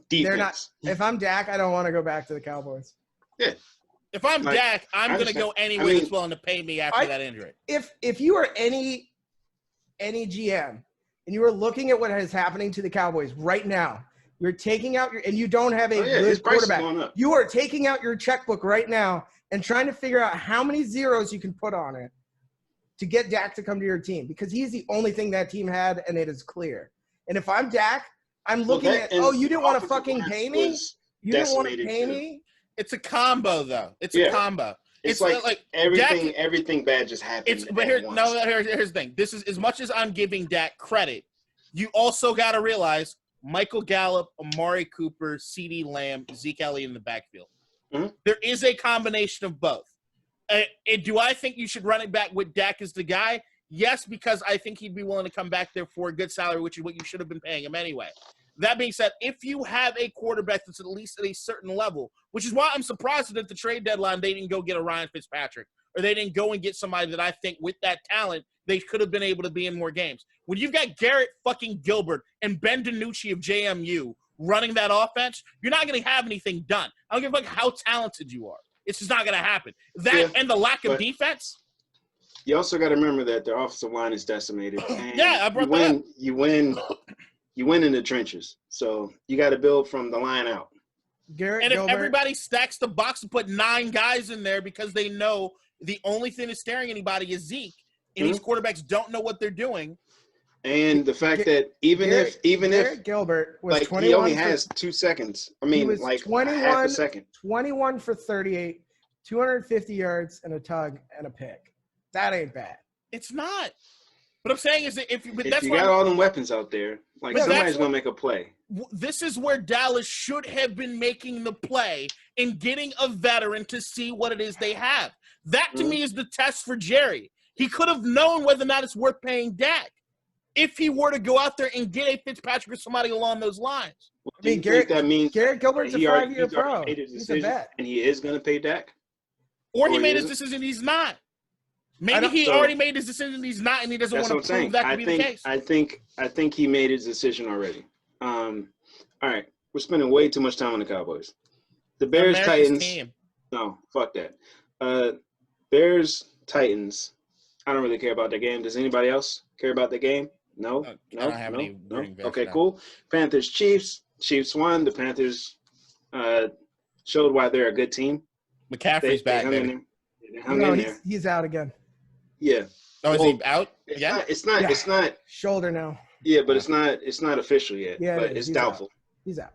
Defense. If I'm Dak, I don't want to go back to the Cowboys. Yeah. If I'm Dak, I'm going to go anywhere that's willing to pay me after that injury. If you are any GM and you are looking at what is happening to the Cowboys right now, You're taking out and you don't have a his good price is quarterback. going up. You are taking out your checkbook right now and trying to figure out how many zeros you can put on it to get Dak to come to your team, because he's the only thing that team had, and it is clear. And if I'm Dak, I'm looking at, you didn't want to fucking pay me? You didn't want to pay me? It's a combo, though. It's a combo. It's like everything bad just happened. Here's the thing. This is, as much as I'm giving Dak credit, you also got to realize Michael Gallup, Amari Cooper, CeeDee Lamb, Zeke Elliott in the backfield. Mm-hmm. There is a combination of both. Do I think you should run it back with Dak as the guy? Yes, because I think he'd be willing to come back there for a good salary, which is what you should have been paying him anyway. That being said, if you have a quarterback that's at least at a certain level, which is why I'm surprised that at the trade deadline they didn't go get a Ryan Fitzpatrick, or they didn't go and get somebody that I think with that talent they could have been able to be in more games. When you've got Garrett fucking Gilbert and Ben DiNucci of JMU running that offense, you're not going to have anything done. I don't give a fuck how talented you are. It's just not going to happen. And the lack of defense. You also got to remember that their offensive line is decimated. And I brought that up. You win in the trenches. So you got to build from the line out. If everybody stacks the box and put 9 guys in there because they know the only thing that's staring anybody is Zeke, and these quarterbacks don't know what they're doing. And the fact that even if Gilbert was like he only has 2 seconds. I mean, like 21, half a second. 21 for 38, 250 yards and a tug and a pick. That ain't bad. It's not. What I'm saying is that if you got all them weapons out there, like somebody's gonna make a play. This is where Dallas should have been making the play and getting a veteran to see what it is they have. That to me is the test for Jerry. He could have known whether or not it's worth paying Dak if he were to go out there and get a Fitzpatrick or somebody along those lines. I mean, Garrett Gilbert's a 5-year pro. He's a vet. And he is going to pay Dak? Or he made his decision he's not. Maybe he already made his decision he's not, and he doesn't want to prove that to be the case. I think he made his decision already. All right. We're spending way too much time on the Cowboys. The Bears, Titans. Team. No, fuck that. Bears, Titans. I don't really care about that game. Does anybody else care about the game? No. I don't have any. Okay, cool. Panthers, Chiefs. Chiefs won. The Panthers showed why they're a good team. McCaffrey's back, baby. He's out again. Yeah. Oh, is he out? Yeah. It's not shoulder now. Yeah, but it's not official yet. Yeah, but it's doubtful. Out. He's out.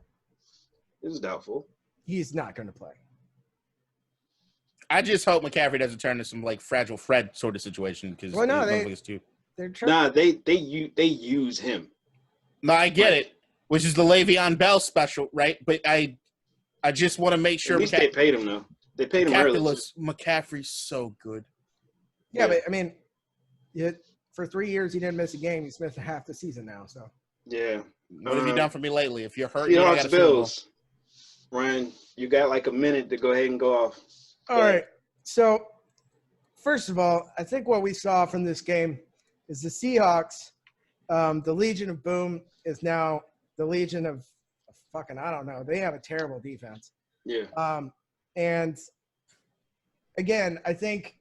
It's doubtful. He's not going to play. I just hope McCaffrey doesn't turn into some like fragile Fred sort of situation because they're trying. Nah, they use him. No, I get it, which is the Le'Veon Bell special, right? But I just want to make sure. At least they paid him though. They paid him early. McCaffrey's so good. Yeah, but I mean, for 3 years he didn't miss a game. He's missed half the season now. So yeah. What have you done for me lately? If you're hurt, Seahawks, Bills. Ryan, you got like a minute to go ahead and go off. All right. So, first of all, I think what we saw from this game is the Seahawks, the Legion of Boom, is now the Legion of fucking, I don't know. They have a terrible defense. Yeah. And, again, I think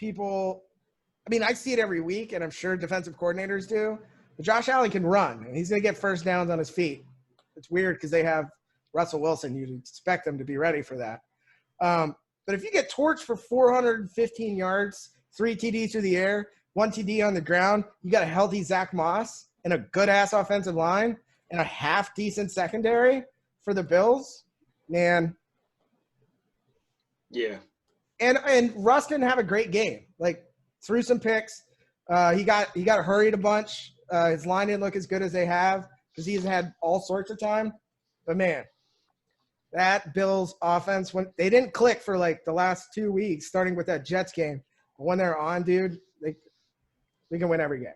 I see it every week, and I'm sure defensive coordinators do, but Josh Allen can run, and he's going to get first downs on his feet. It's weird because they have Russell Wilson. You'd expect them to be ready for that. But if you get torched for 415 yards, 3 TDs through the air, 1 TD on the ground, you got a healthy Zach Moss and a good-ass offensive line and a half-decent secondary for the Bills, man. Yeah. And Russ didn't have a great game. Like, threw some picks. He got hurried a bunch. His line didn't look as good as they have because he's had all sorts of time. But, man, that Bills offense, when they didn't click for like the last 2 weeks, starting with that Jets game. But when they're on, dude, we can win every game.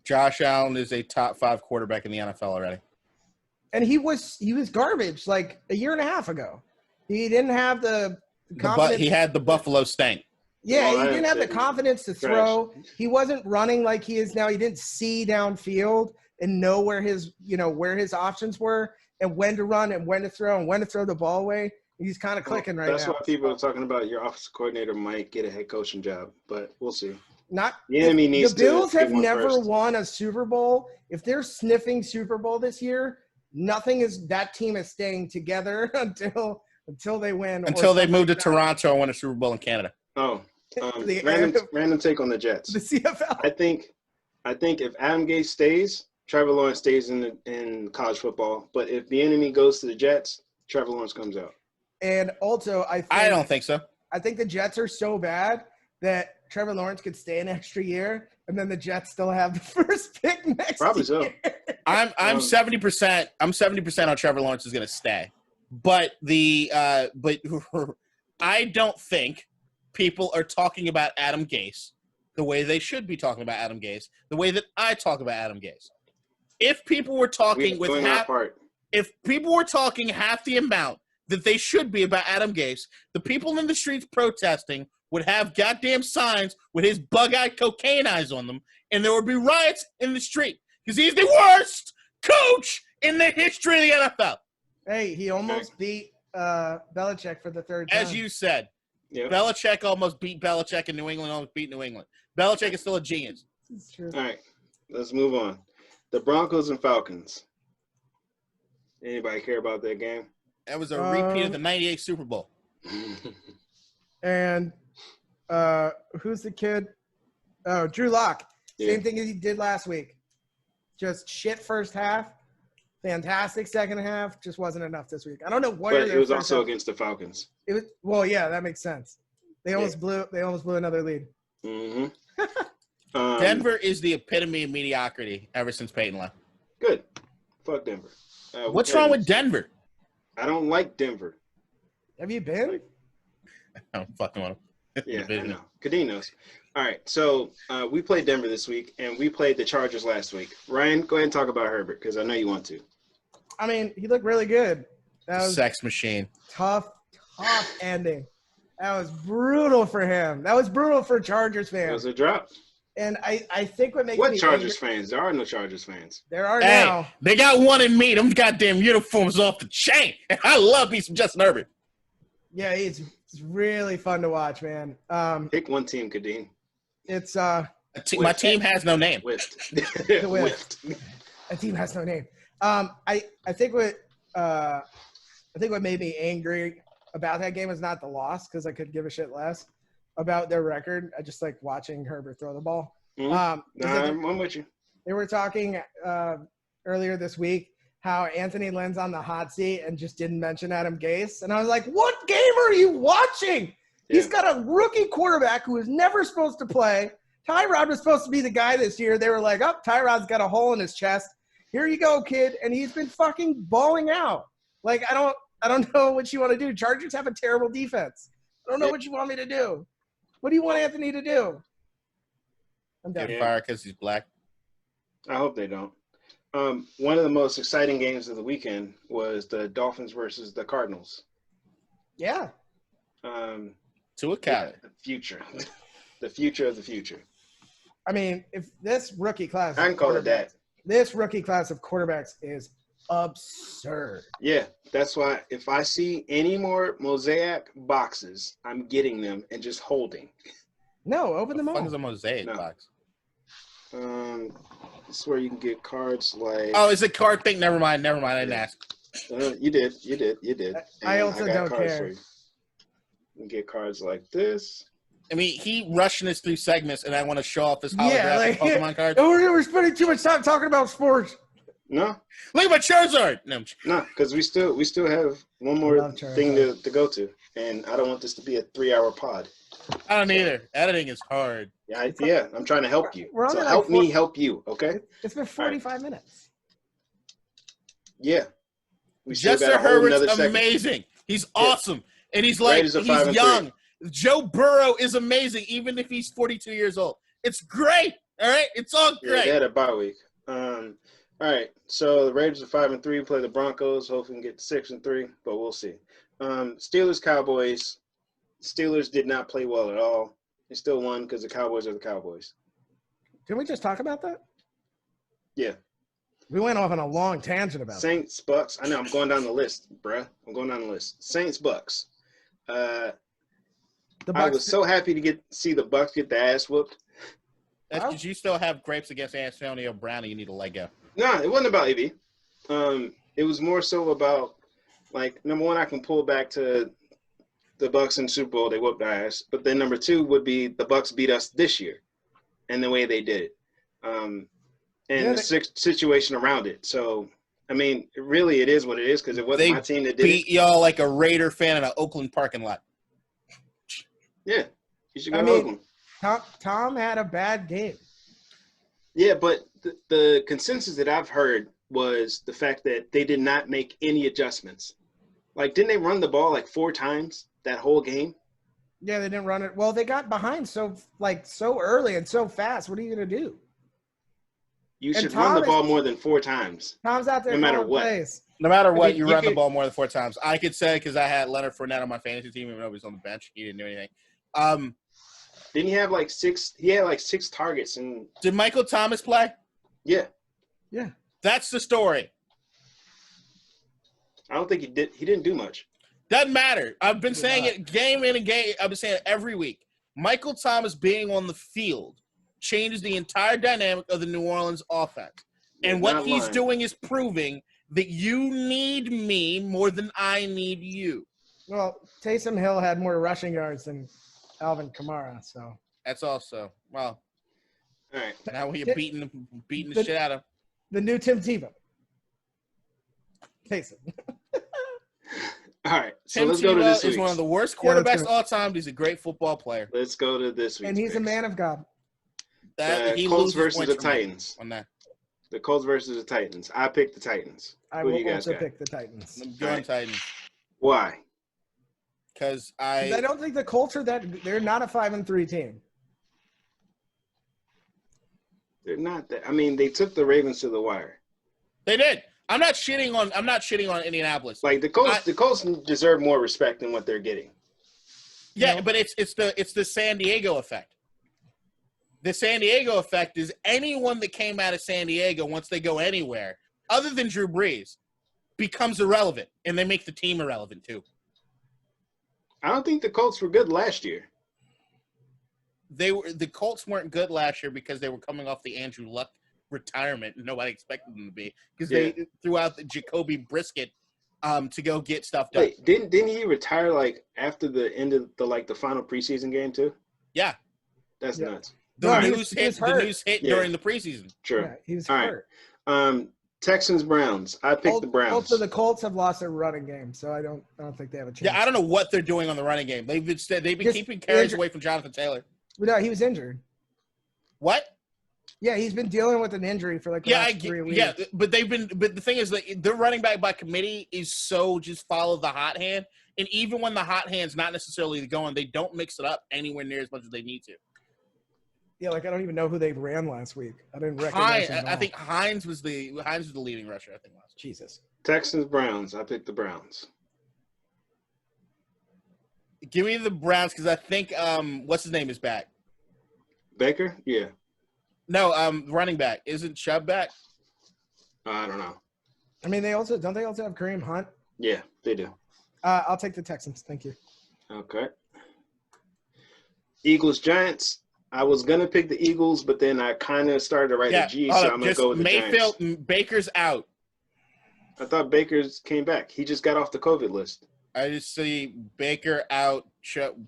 Josh Allen is a top 5 quarterback in the NFL already. And he was garbage like a year and a half ago. He didn't have the confidence. He had the Buffalo stank. Yeah, he didn't have the confidence to throw. He wasn't running like he is now. He didn't see downfield and know where his options were and when to run and when to throw and when to throw the ball away. He's kind of clicking right now. That's why people are talking about your offensive coordinator might get a head coaching job, but we'll see. The Bills have never won a Super Bowl. If they're sniffing Super Bowl this year, that team is staying together until they win. Until they move to Toronto and win a Super Bowl in Canada. Oh, The random take on the Jets. the CFL. I think if Adam Gase stays, Trevor Lawrence stays in college football. But if the enemy goes to the Jets, Trevor Lawrence comes out. And also, I don't think so. I think the Jets are so bad that Trevor Lawrence could stay an extra year, and then the Jets still have the first pick next Probably year. so. I'm 70%. I'm 70% on Trevor Lawrence is going to stay, but I don't think people are talking about Adam Gase the way they should be talking about Adam Gase, the way that I talk about Adam Gase. If people were talking if people were talking half the amount that they should be about Adam Gase, the people in the streets protesting would have goddamn signs with his bug-eyed cocaine eyes on them, and there would be riots in the street because he's the worst coach in the history of the NFL. Hey, he almost beat Belichick for the third time. As you said, Yep. Belichick almost beat Belichick, and New England almost beat New England. Belichick is still a genius. It's true. All right, let's move on. The Broncos and Falcons. Anybody care about that game? That was a repeat of the '98 Super Bowl. And who's the kid? Oh, Drew Lock. Yeah. Same thing as he did last week. Just shit first half. Fantastic second half. Just wasn't enough this week. I don't know what. But it was also against the Falcons. It was, well, yeah, that makes sense. They almost blew another lead. Mm-hmm. Denver is the epitome of mediocrity ever since Peyton left. Good. Fuck Denver. What's wrong with Denver? I don't like Denver. Have you been? I don't fucking want to. Yeah, I know. Kadeem knows. All right, so we played Denver this week, and we played the Chargers last week. Ryan, go ahead and talk about Herbert, because I know you want to. I mean, he looked really good. That was Sex machine. tough ending. That was brutal for him. That was brutal for Chargers It fans. was a drop. And I think what makes What me Chargers angry, fans? There are no Chargers fans. there are Hey, now. they got one in me. Them goddamn uniforms off the chain. I love me some Justin Herbert. Yeah, it's really fun to watch, man. Pick one team, Kadeem. It's My team has no name. Whiffed. Whiffed. A team has no name. I think what made me angry about that game is not the loss, because I could give a shit less about their record. I just like watching Herbert throw the ball. I'm with you. They were talking earlier this week how Anthony Lynn's on the hot seat and just didn't mention Adam Gase. And I was like, what game are you watching? Yeah. He's got a rookie quarterback who was never supposed to play. Tyrod was supposed to be the guy this year. They were like, oh, Tyrod's got a hole in his chest. Here you go, kid. And he's been fucking balling out. Like, I don't know what you want to do. Chargers have a terrible defense. I don't know what you want me to do. What do you want Anthony to do? I'm done. Get fired because he's black. I hope they don't. One of the most exciting games of the weekend was the Dolphins versus the Cardinals. Yeah. To a cat. The future. The future of the future. I mean, if this rookie class I can call it that. This rookie class of quarterbacks is absurd. Yeah, that's why if I see any more mosaic boxes, I'm getting them and just holding. No, open them What the fuck all. is a mosaic No. box? This is where you can get cards like. Oh, is it card thing? Never mind. I didn't ask. You did. I And also got don't cards care. for you. You can get cards like this. I mean, he rushing us through segments, and I want to show off his Yeah, holographic like, Pokemon cards. we're spending too much time talking about sports. No, Look at my Charizard. No, because we still have one more Love Charizard. thing to go to, and I don't want this to be a 3-hour pod. I don't either. Editing is hard. Yeah, I'm trying to help you. We're So only like help me help you, okay? It's been 45 minutes. Yeah. We still got Justin a whole nother Herbert's segment. amazing. He's awesome, and he's like Raiders are he's 5-3. young. Joe Burrow is amazing, even if he's 42 years old. It's great. All right, it's all Yeah, great. they had a bye week. All right, so the Raiders are 5-3. We play the Broncos. Hopefully, we can get to 6-3, but we'll see. Steelers, Cowboys. Steelers did not play well at all. They still won because the Cowboys are the Cowboys. Can we just talk about that? Yeah. We went off on a long tangent about it. Saints, Bucks. I know I'm going down the list, bruh. I'm going down the list. Saints, Bucks. The I Bucs. was so happy to see the Bucks get the ass whooped. That's Wow. because you still have grapes against Antonio Brown, and you need to let go. No, it wasn't about AB. It was more so about, like, number one, I can pull back to the Bucks in the Super Bowl. They whooped our ass. But then number two would be the Bucks beat us this year and the way they did it. And the situation around it. So, I mean, really, it is what it is because it wasn't my team that did beat y'all like a Raider fan in an Oakland parking lot. Yeah. You should go to Oakland. Tom had a bad game. Yeah, but the consensus that I've heard was the fact that they did not make any adjustments. Like, didn't they run the ball like 4 times that whole game? Yeah, they didn't run it. Well, they got behind so early and so fast. What are you going to do? You should run the ball more than 4 times. Tom's out there no matter what. plays. No matter what, you run the ball more than 4 times. I could say because I had Leonard Fournette on my fantasy team even though he was on the bench. He didn't do anything. Didn't he have like 6? He had like 6 targets. And did Michael Thomas play? Yeah. Yeah. That's the story. I don't think he did. He didn't do much. Doesn't matter. I've been saying it game in and game. I've been saying it every week. Michael Thomas being on the field changes the entire dynamic of the New Orleans offense. And what he's doing is proving that you need me more than I need you. Well, Taysom Hill had more rushing yards than Alvin Kamara, so. That's also, well. All right. Now we're beating the shit out of him. The new Tim Tebow. Taysom. All right, so Tim let's go to this week. He's one of the worst quarterbacks all time. He's a great football player. Let's go to this week. And he's a man of God. The Colts versus the Titans. On that. The Colts versus the Titans. I picked the Titans. I will also pick the Titans. I'm going Titans. Why? Because I don't think the Colts are that. They're not a 5-3 team. They're not that. I mean, they took the Ravens to the wire. They did. I'm not shitting on Indianapolis. Like the Colts deserve more respect than what they're getting. Yeah, but it's the San Diego effect. The San Diego effect is anyone that came out of San Diego once they go anywhere other than Drew Brees becomes irrelevant, and they make the team irrelevant too. I don't think the Colts were good last year. The Colts weren't good last year because they were coming off the Andrew Luck retirement and nobody expected them to be because they threw out the Jacoby Brisket to go get stuff done. Wait, didn't he retire like after the end of the final preseason game too? Yeah, that's nuts. The news hit during the preseason. Sure, yeah, he was hurt. Right. Texans Browns. I picked the Browns. Also, the Colts have lost their running game, so I don't think they have a chance. Yeah, I don't know what they're doing on the running game. They've been keeping carries away from Jonathan Taylor. No, he was injured. What? Yeah, he's been dealing with an injury for the last 3 weeks. Yeah, but the thing is that their running back by committee is so just follow the hot hand. And even when the hot hand's not necessarily going, they don't mix it up anywhere near as much as they need to. Yeah, I don't even know who they ran last week. I didn't recognize him. I think Hines was the leading rusher, I think last week. Jesus. Texans Browns. I picked the Browns. Give me the Browns because I think what's his name is back. Baker? Yeah. No, running back. Isn't Chubb back? I don't know. I mean, don't they also have Kareem Hunt? Yeah, they do. I'll take the Texans. Thank you. Okay. Eagles Giants. I was gonna pick the Eagles, but then I kind of started to write a G, so I'm gonna go with the Giants. Baker's out. I thought Baker's came back. He just got off the COVID list. I just see Baker out.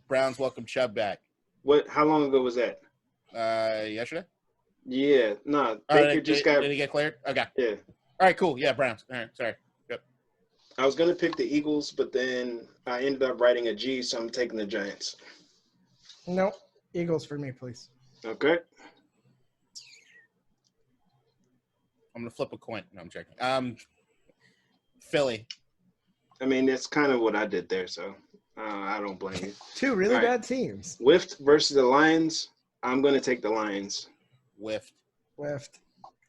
Browns welcome Chubb back. What? How long ago was that? Yesterday. Yeah, no. Baker Did he get cleared? Okay. Yeah. All right, cool. Yeah, Browns. All right, sorry. Yep. I was gonna pick the Eagles, but then I ended up writing a G, so I'm taking the Giants. Nope. Eagles for me, please. Okay. I'm gonna flip a coin. No, I'm checking. Philly. I mean, that's kind of what I did there, so I don't blame you. Two really bad teams. Whiffed versus the Lions. I'm going to take the Lions. Whiffed.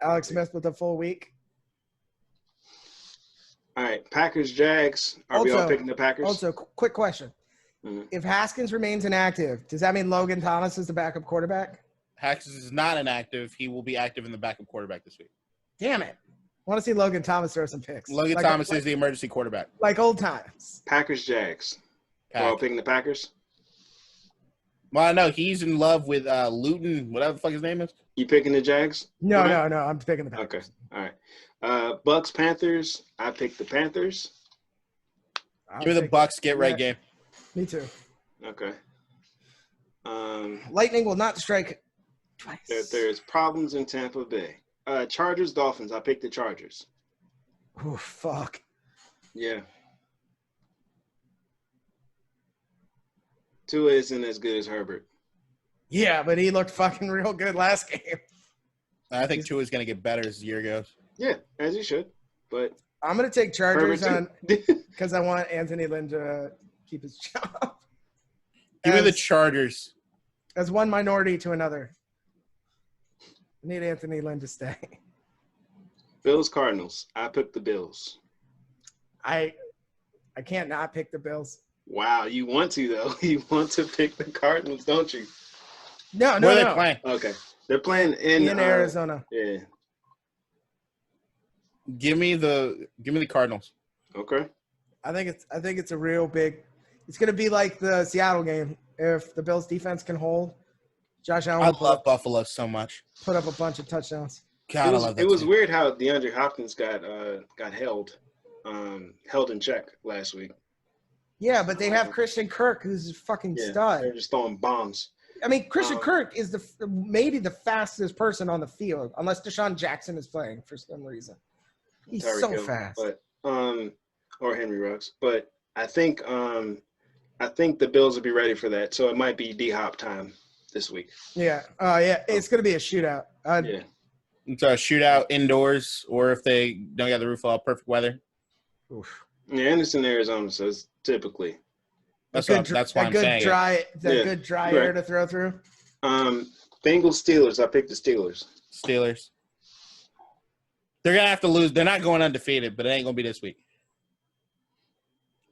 Alex Smith with a full week. All right, Packers, Jags. Are we all picking the Packers? Also, quick question. Mm-hmm. If Haskins remains inactive, does that mean Logan Thomas is the backup quarterback? Haskins is not inactive. He will be active in the backup quarterback this week. Damn it. I want to see Logan Thomas throw some picks. Logan Thomas is the emergency quarterback. Like old times. Packers, Jags. We're all picking the Packers? Well, I know he's in love with Luton, whatever the fuck his name is. You picking the Jags? No, Ryan? no. I'm picking the Okay. Packers. All right. Bucks, Panthers. I picked the Panthers. Give me the Bucks. Get right game. Me too. Okay. Lightning will not strike twice. There's problems in Tampa Bay. Chargers, Dolphins. I picked the Chargers. Oh, fuck. Yeah. Tua isn't as good as Herbert. Yeah, but he looked fucking real good last game. I think Tua's going to get better as the year goes. Yeah, as he should. But I'm going to take Chargers on Herbert because I want Anthony Lynn to keep his job. Give me the Chargers. As one minority to another. I need Anthony Lynn to stay. Bills, Cardinals. I picked the Bills. I can't not pick the Bills. Wow, you want to though. You want to pick the Cardinals, don't you? No. Where are they playing? Okay, they're playing in Arizona. Yeah. Give me the Cardinals. Okay. I think it's a real big. It's going to be like the Seattle game. If the Bills defense can hold, Josh Allen. I love Buffalo so much. Put up a bunch of touchdowns. God, I love that. It was team. weird how DeAndre Hopkins got held in check last week. Yeah, but they have Christian Kirk, who's a fucking stud. They're just throwing bombs. I mean, Christian Kirk is maybe the fastest person on the field, unless Deshaun Jackson is playing for some reason. He's Tyreek so Hill, fast. But or Henry Ruggs. But I think the Bills will be ready for that. So it might be D-Hop time this week. Yeah. Yeah. It's going to be a shootout. Yeah. It's a shootout indoors, or if they don't get the roof off, perfect weather. Oof. Yeah, Anderson, Arizona says typically. That's why I'm saying Good dry air to throw through. Bengals, Steelers. I picked the Steelers. Steelers. They're going to have to lose. They're not going undefeated, but it ain't going to be this week.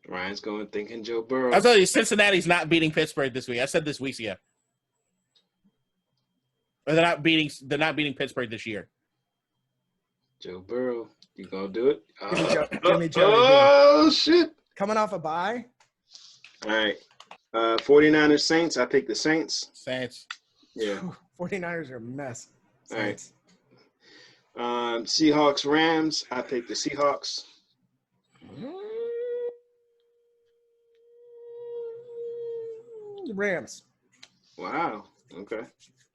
Ryan's going thinking Joe Burrow. I'll tell you, Cincinnati's not beating Pittsburgh this week. I said this weeks ago. Or they're not beating Pittsburgh this year. Joe Burrow. You gonna do it? Give me Joe. Oh, shit. Coming off a bye. All right. 49ers, Saints. I picked the Saints. Saints. Yeah. 49ers are a mess. Saints. All right. Seahawks, Rams. I picked the Seahawks. Rams. Wow. Okay.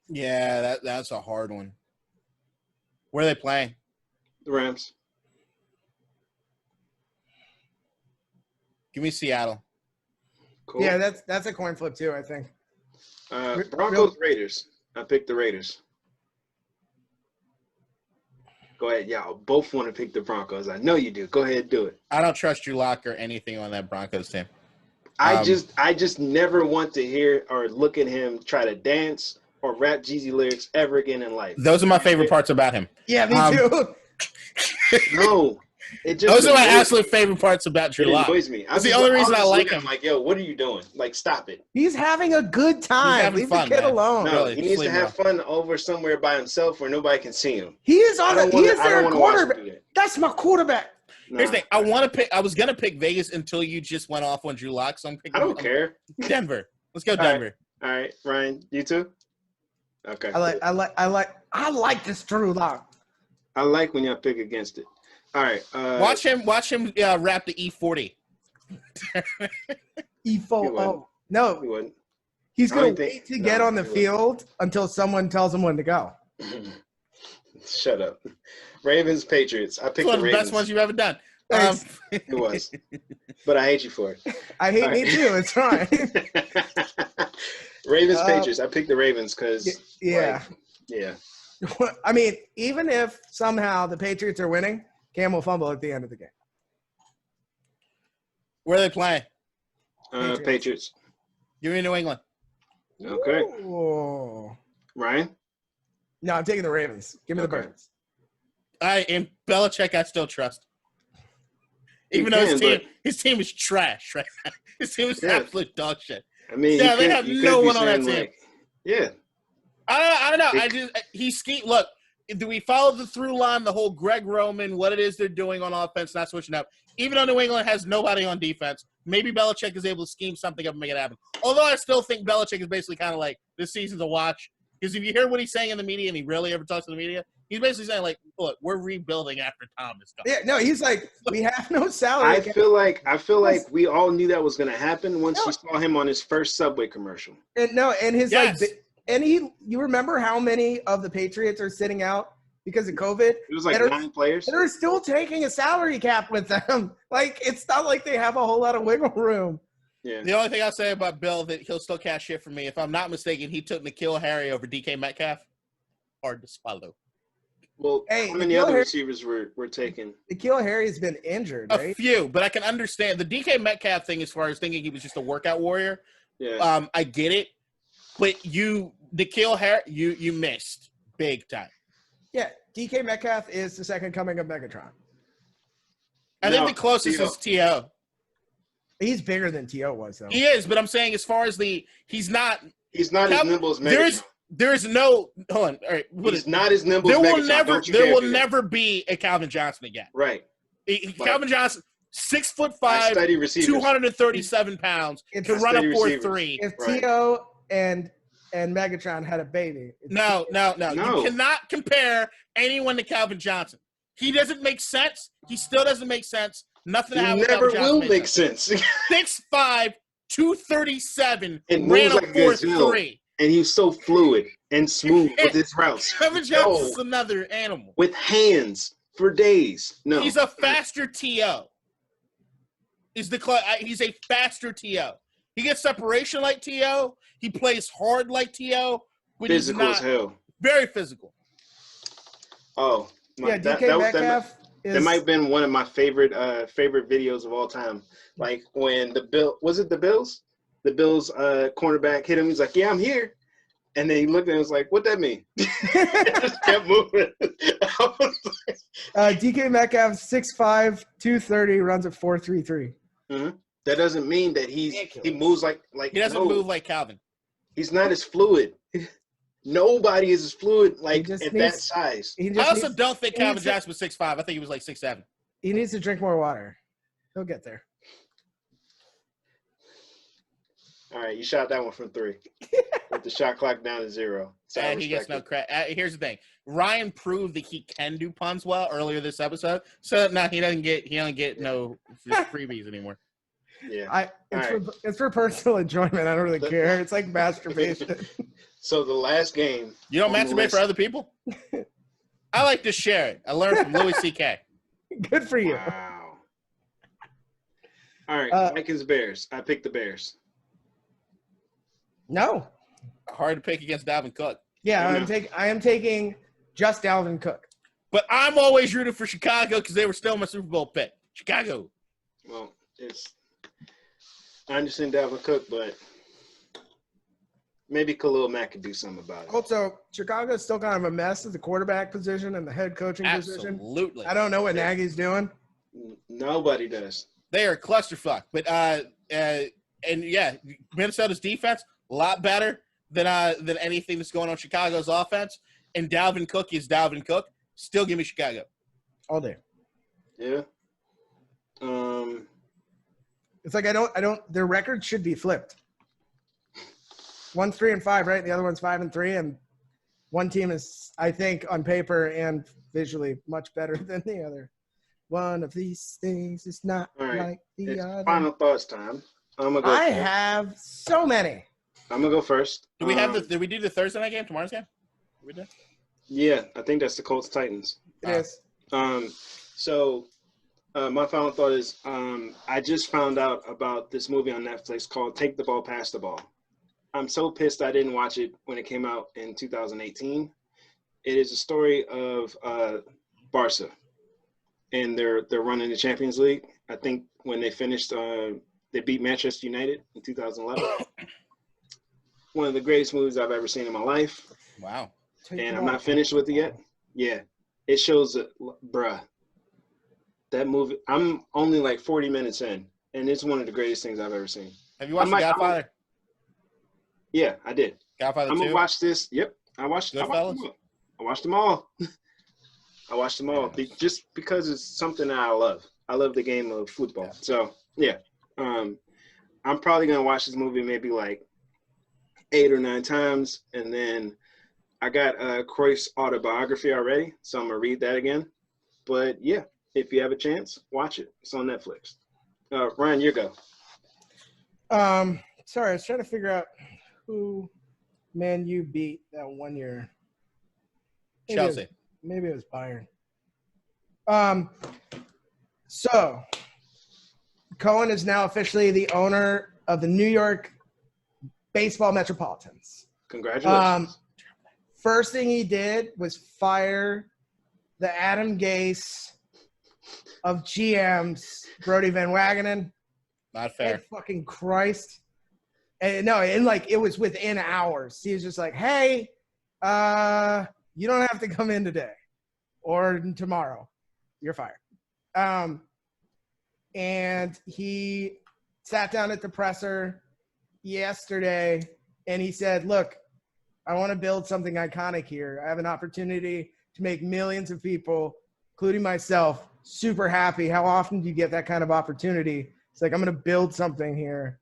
Yeah, that's a hard one. Where are they playing? The Rams. Give me Seattle. Cool. Yeah, that's a coin flip too, I think. Broncos, Raiders. I picked the Raiders. Go ahead. Y'all both want to pick the Broncos. I know you do. Go ahead and do it. I don't trust Drew Lock or anything on that Broncos team. I just never want to hear or look at him try to dance or rap Jeezy lyrics ever again in life. Those are my favorite parts about him. Yeah, me too. No. Those are my absolute favorite parts about Drew Lock. It annoys me. That's the only reason I like him. I'm like, yo, what are you doing? Like, stop it. He's having a good time. Leave the kid alone. No, Really, he needs to have fun over somewhere by himself where nobody can see him. He is their quarterback. That's my quarterback. Here's the thing. I was gonna pick Vegas until you just went off on Drew Lock, so I'm picking. I don't care. Denver. Let's go Denver. All right, Ryan, you too. Okay. I like this Drew Lock. I like when y'all pick against it. All right. Watch him rap the E40. E40. No, He wouldn't. he's gonna wait to get on the field until someone tells him when to go. Shut up. Ravens, Patriots. I picked It's one the of the Ravens. best ones you've ever done. It was. But I hate you for it. I hate me too. It's fine. Ravens, Patriots. I picked the Ravens because yeah. Yeah. I mean, even if somehow the Patriots are winning, Cam will fumble at the end of the game. Where are they playing? Patriots. Give me New England. Okay. Ooh. Ryan? No, I'm taking the Ravens. Give me the Birds. And Belichick, I still trust. Even though his team is trash, right? His team is absolute dog shit. I mean, yeah, they have no one on that team. Yeah. I don't know. Look, do we follow the through line, the whole Greg Roman, what it is they're doing on offense, not switching up? Even though New England has nobody on defense, maybe Belichick is able to scheme something up and make it happen. Although I still think Belichick is basically kind of like, this season's a watch. Because if you hear what he's saying in the media, and he rarely ever talks to the media, he's basically saying, like, look, we're rebuilding after Tom is gone. Yeah, no, he's like, we have no salary. I feel like we all knew that was going to happen once you saw him on his first Subway commercial. And his you remember how many of the Patriots are sitting out because of COVID? It was like 9 players. They're still taking a salary cap with them. Like, it's not like they have a whole lot of wiggle room. Yeah. The only thing I'll say about Bill that he'll still cash shit for me, if I'm not mistaken, he took N'Keal Harry over DK Metcalf. Hard to swallow. Well, how many other receivers were taken? N'Keal Harry's been injured, right? A few, but I can understand the DK Metcalf thing as far as thinking he was just a workout warrior. Yeah. I get it, but N'Keal Harry, you missed big time. Yeah, DK Metcalf is the second coming of Megatron. I think the closest is T.O. He's bigger than T.O. was, though. He is, but I'm saying as far as he's not as nimble as Megatron. There's no – hold on. All right. He's not as nimble as Megatron. There will never be a Calvin Johnson again. Right. Calvin Johnson, 6'5", 237 pounds, can run a 4.3. If T.O. and Megatron had a baby. No. You cannot compare anyone to Calvin Johnson. He doesn't make sense. He still doesn't make sense. Nothing happened. Never will make sense. 6'5", 237, and ran a like 4.3. And he's so fluid and smooth with his routes. Calvin Johnson's another animal. With hands for days. No. He's a faster T.O. He's a faster T.O. He gets separation like T.O. He plays hard like T.O. Physical as hell. Very physical. Oh. DK Metcalf. That might have been one of my favorite videos of all time. Like when the Bills? The Bills cornerback hit him. He's like, yeah, I'm here. And then he looked at him and was like, what'd that mean? Just kept moving. DK Metcalf, 6'5", 230, runs a 4.33. Mm-hmm. That doesn't mean that he moves like he doesn't move like Calvin. He's not as fluid. Nobody is as fluid that size. I also don't think Calvin Johnson was 6'5". I think he was like 6'7". He needs to drink more water. He'll get there. All right, you shot that one from 3 with the shot clock down to 0. So and he gets no credit. Here's the thing: Ryan proved that he can do puns well earlier this episode. So now he doesn't get no freebies anymore. Yeah, it's for personal enjoyment. I don't really care. It's like masturbation. So the last game, you don't masturbate for other people. I like to share it. I learned from Louis C.K. Good for you. Wow. All right, Vikings Bears. I picked the Bears. No. Hard to pick against Dalvin Cook. Yeah, I am taking just Dalvin Cook. But I'm always rooting for Chicago because they were still my Super Bowl pick. Chicago. Well, I understand Dalvin Cook, but maybe Khalil Mack could do something about it. Also, Chicago's still kind of a mess at the quarterback position and the head coaching position. Absolutely. I don't know what Nagy's doing. Nobody does. They are a clusterfuck. But Minnesota's defense a lot better than anything that's going on Chicago's offense. And Dalvin Cook is Dalvin Cook. Still give me Chicago all day. Yeah. It's like I don't. Their record should be flipped. One's 3-5, right? The other one's 5-3, and one team is, I think, on paper and visually much better than the other. One of these things is not like the other. Final thoughts time. I have so many. I'm gonna go first. Did we do the Thursday night game? Tomorrow's game? We did? Yeah, I think that's the Colts Titans. It is. So my final thought is I just found out about this movie on Netflix called Take the Ball, Pass the Ball. I'm so pissed I didn't watch it when it came out in 2018. It is a story of Barca, and they're running the Champions League. I think when they finished, they beat Manchester United in 2011. One of the greatest movies I've ever seen in my life. Wow. And I'm not finished with it yet. Yeah. It shows, that movie, I'm only like 40 minutes in, and it's one of the greatest things I've ever seen. Have you watched The Godfather? Yeah, I did. Godfather 2? I'm going to watch this. Yep. I watched Goodfellas? I watched them all. Just because it's something that I love. I love the game of football. Yeah. So yeah, I'm probably gonna watch this movie maybe like 8 or 9 times, and then I got Cruyff's autobiography already, so I'm gonna read that again. But yeah, if you have a chance, watch it. It's on Netflix. Ryan, you go. Sorry, I was trying to figure out who Man U beat that one year. Chelsea. Maybe it was Bayern. So Cohen is now officially the owner of the New York Baseball Metropolitans. Congratulations. First thing he did was fire the Adam Gase of GMs, Brody Van Wagenen. Not fair. And fucking Christ. And no, and like it was within hours. He was just like, hey, you don't have to come in today or tomorrow. You're fired. And he sat down at the presser yesterday and he said, look, I want to build something iconic here. I have an opportunity to make millions of people, including myself, super happy. How often do you get that kind of opportunity? It's like, I'm going to build something here.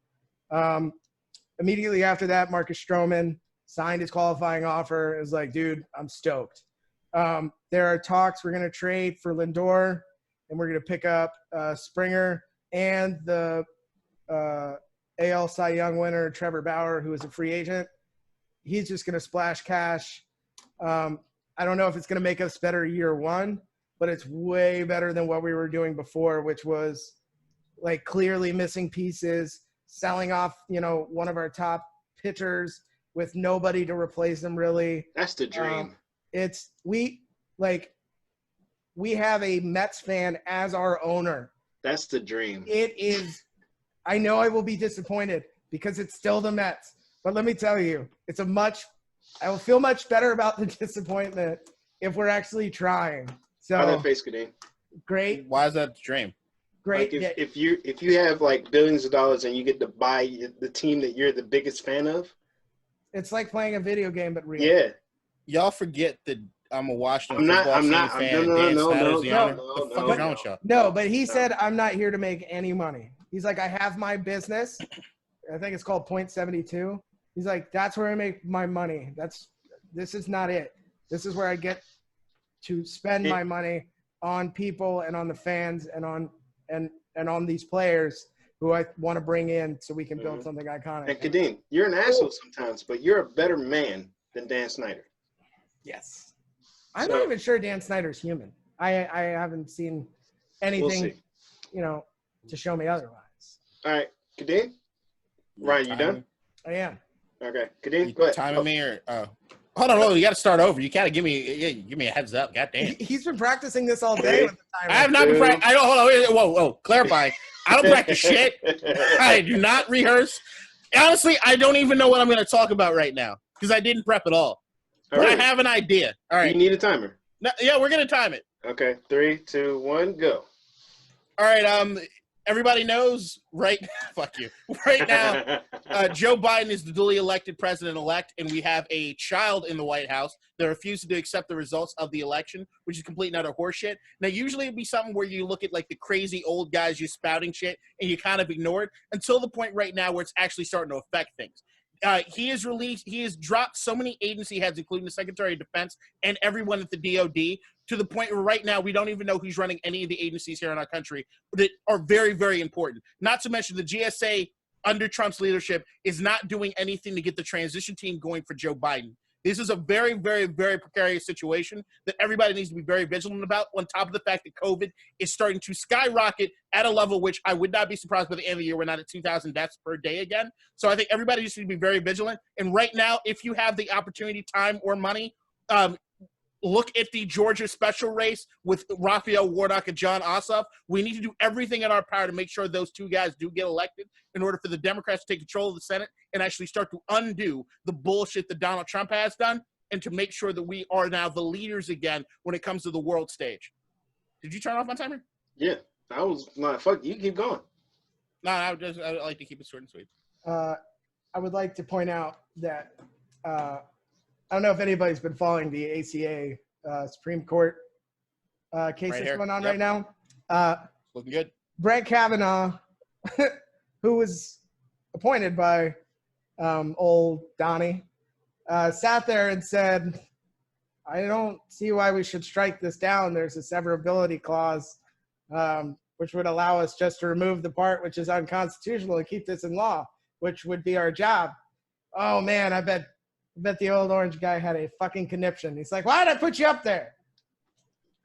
Immediately after that, Marcus Stroman signed his qualifying offer. It was like, dude, I'm stoked. There are talks. We're going to trade for Lindor, and we're going to pick up Springer and the AL Cy Young winner, Trevor Bauer, who is a free agent. He's just going to splash cash. I don't know if it's going to make us better year one, but it's way better than what we were doing before, which was like clearly missing pieces, selling off, one of our top pitchers with nobody to replace them really. That's the dream. We have a Mets fan as our owner. That's the dream. It is. I know I will be disappointed because it's still the Mets, but let me tell you, I will feel much better about the disappointment if we're actually trying. So how that face, Kadeen? Great. Why is that the dream? Great. Like if you have like billions of dollars and you get to buy the team that you're the biggest fan of, it's like playing a video game, but real. Yeah. Y'all forget that I'm a Washington football team fan. Dan Snyder's the owner. The fuck is wrong with y'all? No, but he said, I'm not here to make any money. He's like, I have my business. I think it's called Point 72. He's like, that's where I make my money. This is not it. This is where I get to spend my money on people and on the fans and on these players who I want to bring in so we can build something iconic. And Kadeen, you're an asshole sometimes, but you're a better man than Dan Snyder. Yes. I'm not even sure Dan Snyder's human. I haven't seen anything, to show me otherwise. All right. Kadeen? Ryan, you done? I am. Okay. Kadeen, go ahead. Timing me or hold on, you got to start over. You gotta give me a heads up. God damn. He's been practicing this all day with the timer. I have not been practicing. I don't. Hold on. Whoa. Clarify. I don't practice shit. I do not rehearse. Honestly, I don't even know what I'm going to talk about right now because I didn't prep at all. But I have an idea. All right. You need a timer. No, yeah, we're going to time it. Okay. 3, 2, 1, go. All right. Everybody knows fuck you. Right now, Joe Biden is the duly elected president-elect, and we have a child in the White House that refuses to accept the results of the election, which is complete and utter horseshit. Now, usually it'd be something where you look at like the crazy old guys just spouting shit, and you kind of ignore it until the point right now where it's actually starting to affect things. He has dropped so many agency heads, including the Secretary of Defense and everyone at the DOD, to the point where right now we don't even know who's running any of the agencies here in our country that are very, very important. Not to mention the GSA under Trump's leadership is not doing anything to get the transition team going for Joe Biden. This is a very, very, very precarious situation that everybody needs to be very vigilant about, on top of the fact that COVID is starting to skyrocket at a level which I would not be surprised by the end of the year we're not at 2,000 deaths per day again. So I think everybody needs to be very vigilant. And right now, if you have the opportunity, time, or money, look at the Georgia special race with Raphael Warnock and John Ossoff. We need to do everything in our power to make sure those two guys do get elected in order for the Democrats to take control of the Senate and actually start to undo the bullshit that Donald Trump has done, and to make sure that we are now the leaders again when it comes to the world stage. Did you turn off my timer? Yeah. I was like, fuck, you keep going. No, I like to keep it short and sweet. I would like to point out that I don't know if anybody's been following the ACA Supreme Court case Right that's here. going on Yep. right now. Looking good. Brett Kavanaugh, who was appointed by old Donnie, sat there and said, I don't see why we should strike this down. There's a severability clause, which would allow us just to remove the part which is unconstitutional and keep this in law, which would be our job. Oh, man, I bet the old orange guy had a fucking conniption. He's like, why did I put you up there?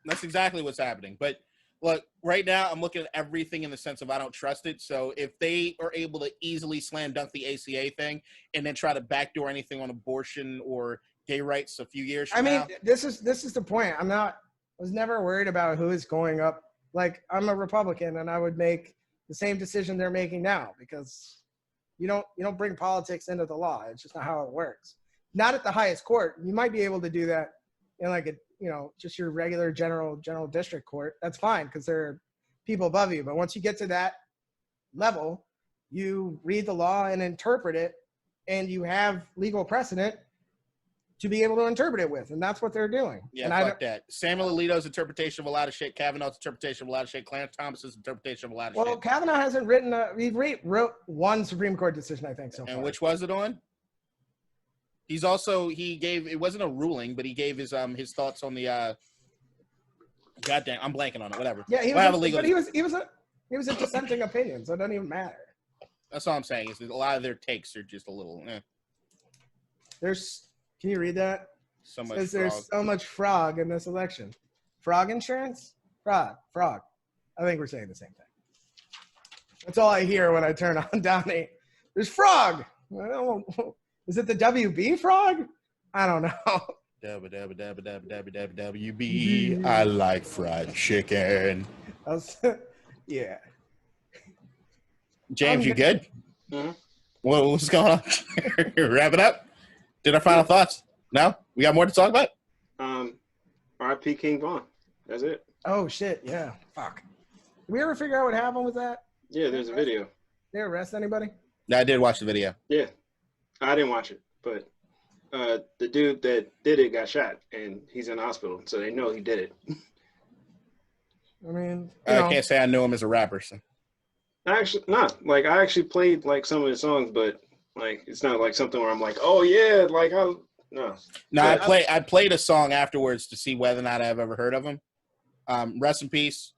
That's exactly what's happening. But look, right now I'm looking at everything in the sense of I don't trust it. So if they are able to easily slam dunk the ACA thing and then try to backdoor anything on abortion or gay rights a few years from now. This is the point. I was never worried about who is going up. Like, I'm a Republican and I would make the same decision they're making now, because you don't bring politics into the law. It's just not how it works. Not at the highest court. You might be able to do that in like just your regular general district court. That's fine, because there are people above you. But once you get to that level, you read the law and interpret it, and you have legal precedent to be able to interpret it with, and that's what they're doing. Yeah, and fuck that. Samuel Alito's interpretation of a lot of shit, Kavanaugh's interpretation of a lot of shit, Clarence Thomas's interpretation of a lot of shit. Well, Kavanaugh hasn't written wrote one Supreme Court decision, I think, so far. And which was it on? It wasn't a ruling, but he gave his thoughts on the goddamn, I'm blanking on it, whatever. Yeah, he was a dissenting opinion, so it doesn't even matter. That's all I'm saying, is that a lot of their takes are just a little Can you read that? So much Says frog. there's so much frog in this election. Frog insurance? Frog. I think we're saying the same thing. That's all I hear when I turn on Donnie. There's frog. Is it the WB frog? I don't know. WB. I like fried chicken. Yeah. James, you good? Mm-hmm. What's going on? Wrap it up. Did our final thoughts? No? We got more to talk about? R.I.P. King Von. That's it. Oh, shit. Yeah. Fuck. Did we ever figure out what happened with that? Yeah, there's a video. Did they arrest anybody? No, I did watch the video. Yeah. I didn't watch it, but the dude that did it got shot, and he's in the hospital, so they know he did it. I mean, I can't say I knew him as a rapper. So. I actually played like some of his songs, but like it's not like something where I'm like, oh yeah, like no. No, I played a song afterwards to see whether or not I've ever heard of him. Rest in peace.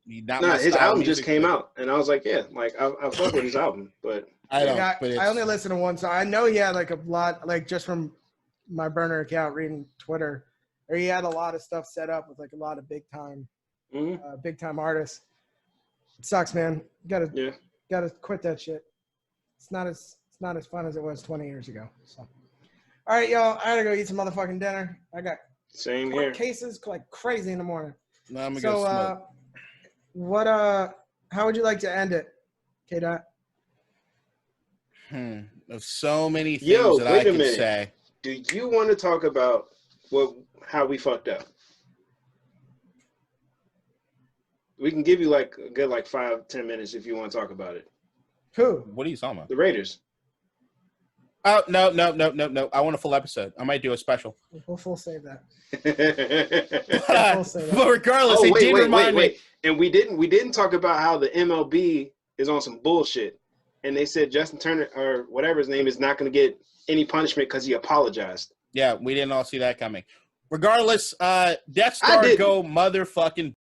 His album just came out, and I was like, yeah, like I fuck with his album, but I don't. I only listened to one song. I know he had like a lot, like just from my burner account reading Twitter, or he had a lot of stuff set up with like a lot of big time artists. It sucks, man. You gotta quit that shit. It's not as fun as it was 20 years ago. So, all right, y'all. I gotta go eat some motherfucking dinner. I got same here. Cases like crazy in the morning. No, I'm gonna go smoke. How would you like to end it, K-Dot? There's so many things that I could say. Do you want to talk about how we fucked up? We can give you like a good 5-10 minutes if you want to talk about it. Who? What are you talking about? The Raiders. Oh no! I want a full episode. I might do a special. We'll save that. But regardless, it did remind me. And we didn't talk about how the MLB is on some bullshit, and they said Justin Turner or whatever his name is not going to get any punishment because he apologized. Yeah, we didn't all see that coming. Regardless, Death Star go motherfucking